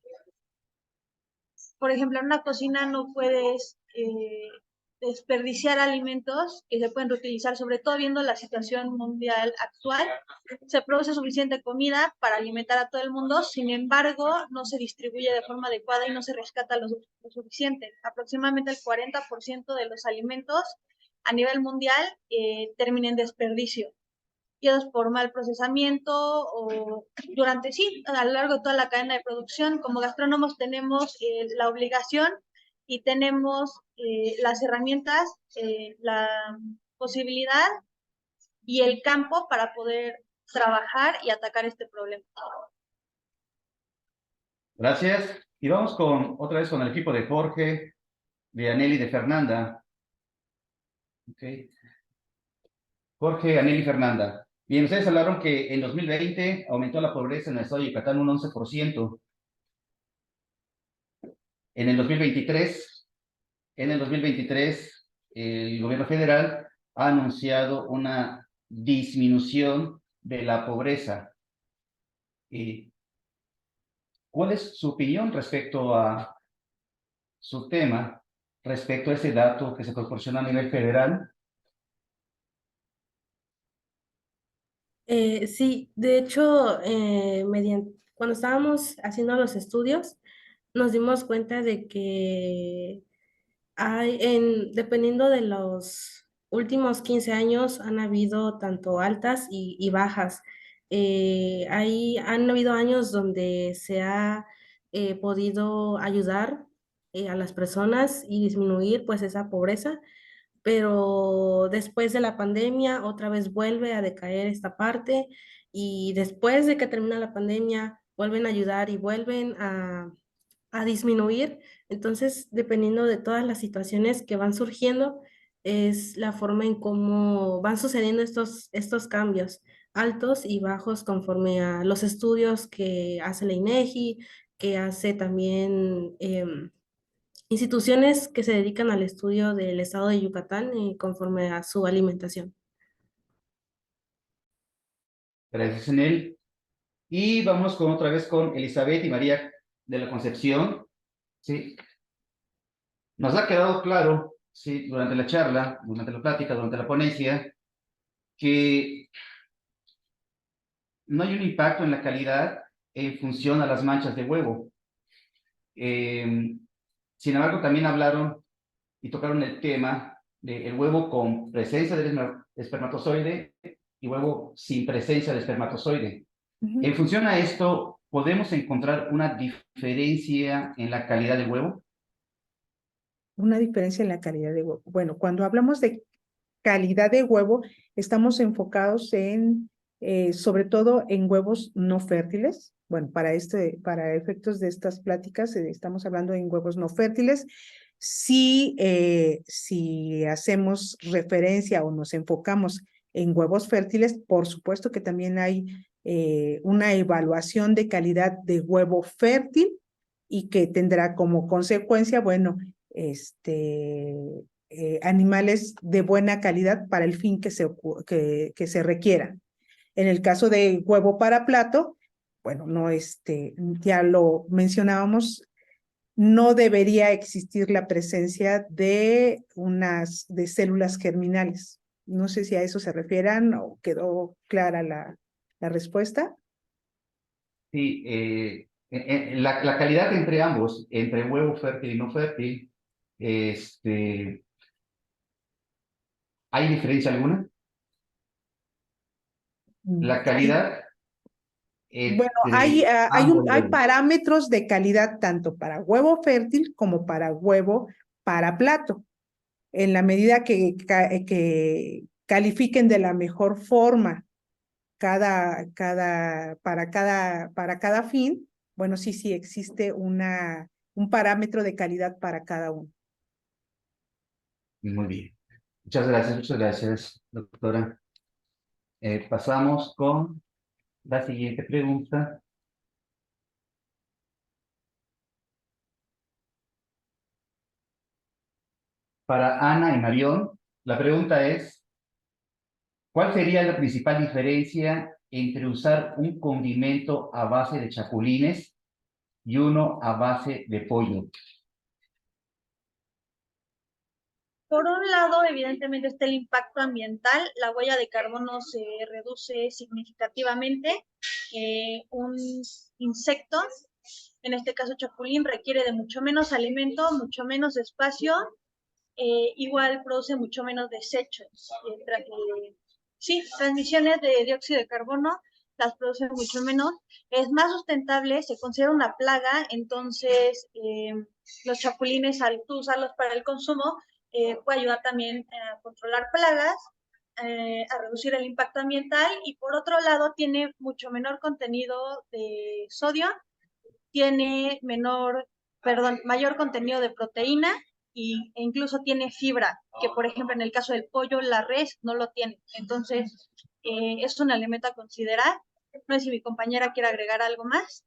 Por ejemplo, en una cocina no puedes desperdiciar alimentos que se pueden reutilizar, sobre todo viendo la situación mundial actual. Se produce suficiente comida para alimentar a todo el mundo, sin embargo, no se distribuye de forma adecuada y no se rescata lo suficiente. Aproximadamente el 40% de los alimentos a nivel mundial termina en desperdicio, ya por mal procesamiento o durante sí, a lo largo de toda la cadena de producción. Como gastrónomos tenemos la obligación y tenemos las herramientas, la posibilidad y el campo para poder trabajar y atacar este problema. Gracias. Y vamos con otra vez con el equipo de Jorge, de Aneli, de Fernanda. Okay. Jorge, Aneli, Fernanda. Bien, ustedes hablaron que en 2020 aumentó la pobreza en el estado de Yucatán un 11%. En el 2023, el gobierno federal ha anunciado una disminución de la pobreza. ¿Cuál es su opinión respecto a su tema, respecto a ese dato que se proporciona a nivel federal? Sí, de hecho, cuando estábamos haciendo los estudios, nos dimos cuenta de que dependiendo de los últimos 15 años, han habido tanto altas y bajas. Han habido años donde se ha podido ayudar a las personas y disminuir pues esa pobreza, pero después de la pandemia otra vez vuelve a decaer esta parte y después de que termina la pandemia vuelven a ayudar y vuelven a disminuir. Entonces, dependiendo de todas las situaciones que van surgiendo, es la forma en cómo van sucediendo estos cambios altos y bajos conforme a los estudios que hace la INEGI, que hace también instituciones que se dedican al estudio del estado de Yucatán y conforme a su alimentación. Gracias, en él. Y vamos con otra vez con Elizabeth y María de la Concepción. Sí. Nos ha quedado claro, sí, durante la charla, durante la plática, durante la ponencia, que no hay un impacto en la calidad en función a las manchas de huevo. Sin embargo, también hablaron y tocaron el tema del huevo con presencia del espermatozoide y huevo sin presencia de espermatozoide. En función a esto, ¿podemos encontrar una diferencia en la calidad del huevo? Una diferencia en la calidad de huevo. Bueno, cuando hablamos de calidad de huevo, estamos enfocados en, sobre todo en huevos no fértiles. Bueno, para efectos de estas pláticas, estamos hablando en huevos no fértiles. Si hacemos referencia o nos enfocamos en huevos fértiles, por supuesto que también hay una evaluación de calidad de huevo fértil y que tendrá como consecuencia, bueno, animales de buena calidad para el fin que se requiera. En el caso de huevo para plato, bueno, no, ya lo mencionábamos, no debería existir la presencia de células germinales. No sé si a eso se refieran o quedó clara la respuesta. Sí, la calidad entre ambos, entre huevo fértil y no fértil, ¿hay diferencia alguna? La calidad Bueno, entre hay ambos. parámetros de calidad tanto para huevo fértil como para huevo para plato. En la medida que califiquen de la mejor forma para cada fin, bueno, sí existe un parámetro de calidad para cada uno. Muy bien. Muchas gracias, doctora. Pasamos con la siguiente pregunta. Para Ana y Marión, la pregunta es, ¿cuál sería la principal diferencia entre usar un condimento a base de chapulines y uno a base de pollo? Por un lado, evidentemente está el impacto ambiental, la huella de carbono se reduce significativamente. Un insecto, en este caso chapulín, requiere de mucho menos alimento, mucho menos espacio, igual produce mucho menos desechos. Transmisiones de dióxido de carbono las produce mucho menos, es más sustentable, se considera una plaga, entonces los chapulines al tú usarlos para el consumo puede ayudar también a controlar plagas, a reducir el impacto ambiental y por otro lado tiene mucho menor contenido de sodio, tiene mayor contenido de proteína e incluso tiene fibra, que por ejemplo en el caso del pollo, la res no lo tiene. Entonces, es un elemento a considerar. No sé si mi compañera quiere agregar algo más.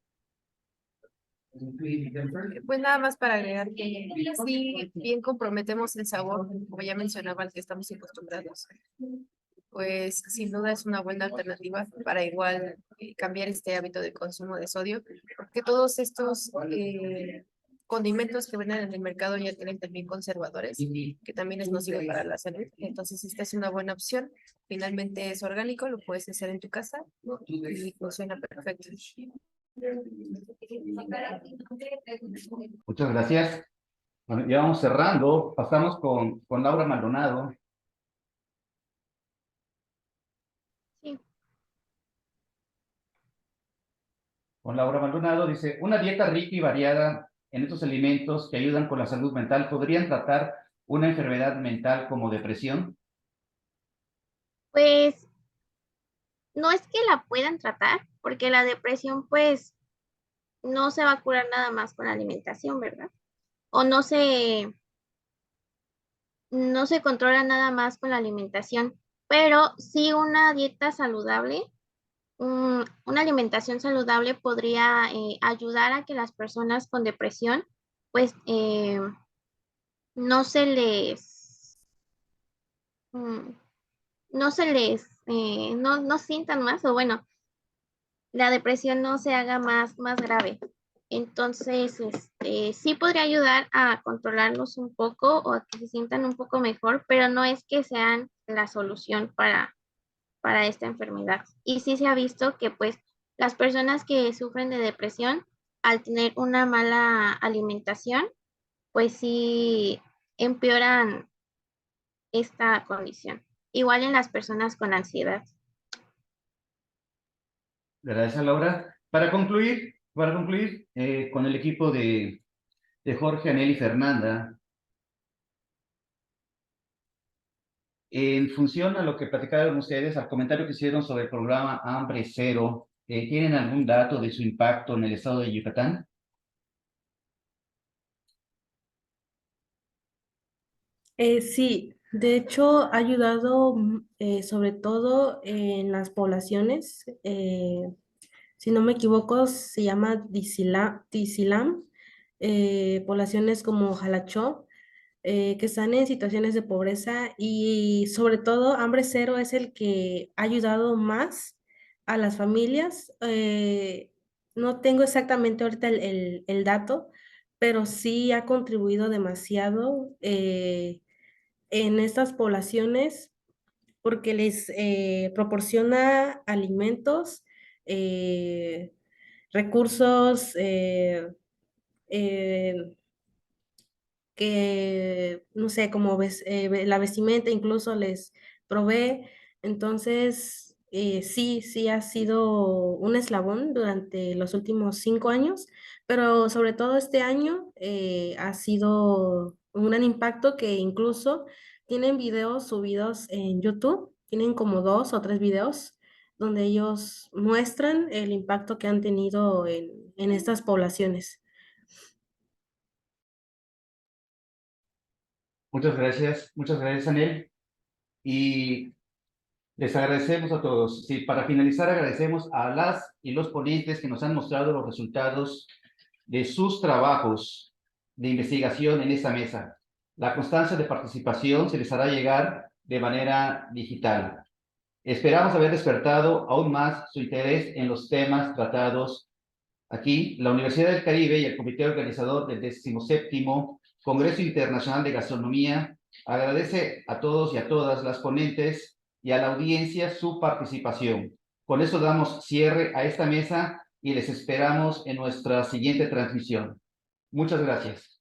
Pues nada más para agregar que sí, bien comprometemos el sabor, como ya mencionaba, al que estamos acostumbrados. Pues sin duda es una buena alternativa para igual cambiar este hábito de consumo de sodio, porque todos estos condimentos que venden en el mercado ya tienen también conservadores, que también es nocivo para la salud. Entonces esta es una buena opción. Finalmente es orgánico, lo puedes hacer en tu casa y funciona perfecto. Muchas gracias. Bueno, ya vamos cerrando. Pasamos con Laura Maldonado. Sí. Con Laura Maldonado dice, una dieta rica y variada en estos alimentos que ayudan con la salud mental, ¿podrían tratar una enfermedad mental como depresión? Pues no es que la puedan tratar, porque la depresión pues no se va a curar nada más con la alimentación, ¿verdad? O no se controla nada más con la alimentación, pero sí una dieta saludable, una alimentación saludable podría ayudar a que las personas con depresión pues no se les, mm, no se les, no sientan más, o bueno, la depresión no se haga más grave. Entonces, sí podría ayudar a controlarlos un poco o a que se sientan un poco mejor, pero no es que sean la solución para esta enfermedad. Y sí se ha visto que pues las personas que sufren de depresión, al tener una mala alimentación, pues sí empeoran esta condición. Igual en las personas con ansiedad. Gracias, Laura. Para concluir, con el equipo de Jorge, Anel y Fernanda, en función a lo que platicaron ustedes, al comentario que hicieron sobre el programa Hambre Cero, ¿tienen algún dato de su impacto en el estado de Yucatán? Sí, de hecho ha ayudado sobre todo en las poblaciones, si no me equivoco, se llama Tisilam, poblaciones como Jalachó, que están en situaciones de pobreza y sobre todo Hambre Cero es el que ha ayudado más a las familias. No tengo exactamente ahorita el dato, pero sí ha contribuido demasiado en estas poblaciones porque les proporciona alimentos, eh, recursos, eh, que, no sé, como la vestimenta incluso les provee. Entonces, sí ha sido un eslabón durante los últimos 5 años, pero sobre todo este año ha sido un gran impacto que incluso tienen videos subidos en YouTube, tienen como 2 o 3 videos donde ellos muestran el impacto que han tenido en estas poblaciones. Muchas gracias, Anel. Y les agradecemos a todos. Sí, para finalizar, agradecemos a las y los ponentes que nos han mostrado los resultados de sus trabajos de investigación en esta mesa. La constancia de participación se les hará llegar de manera digital. Esperamos haber despertado aún más su interés en los temas tratados aquí. La Universidad del Caribe y el comité organizador del 17º Congreso Internacional de Gastronomía agradece a todos y a todas las ponentes y a la audiencia su participación. Con eso damos cierre a esta mesa y les esperamos en nuestra siguiente transmisión. Muchas gracias.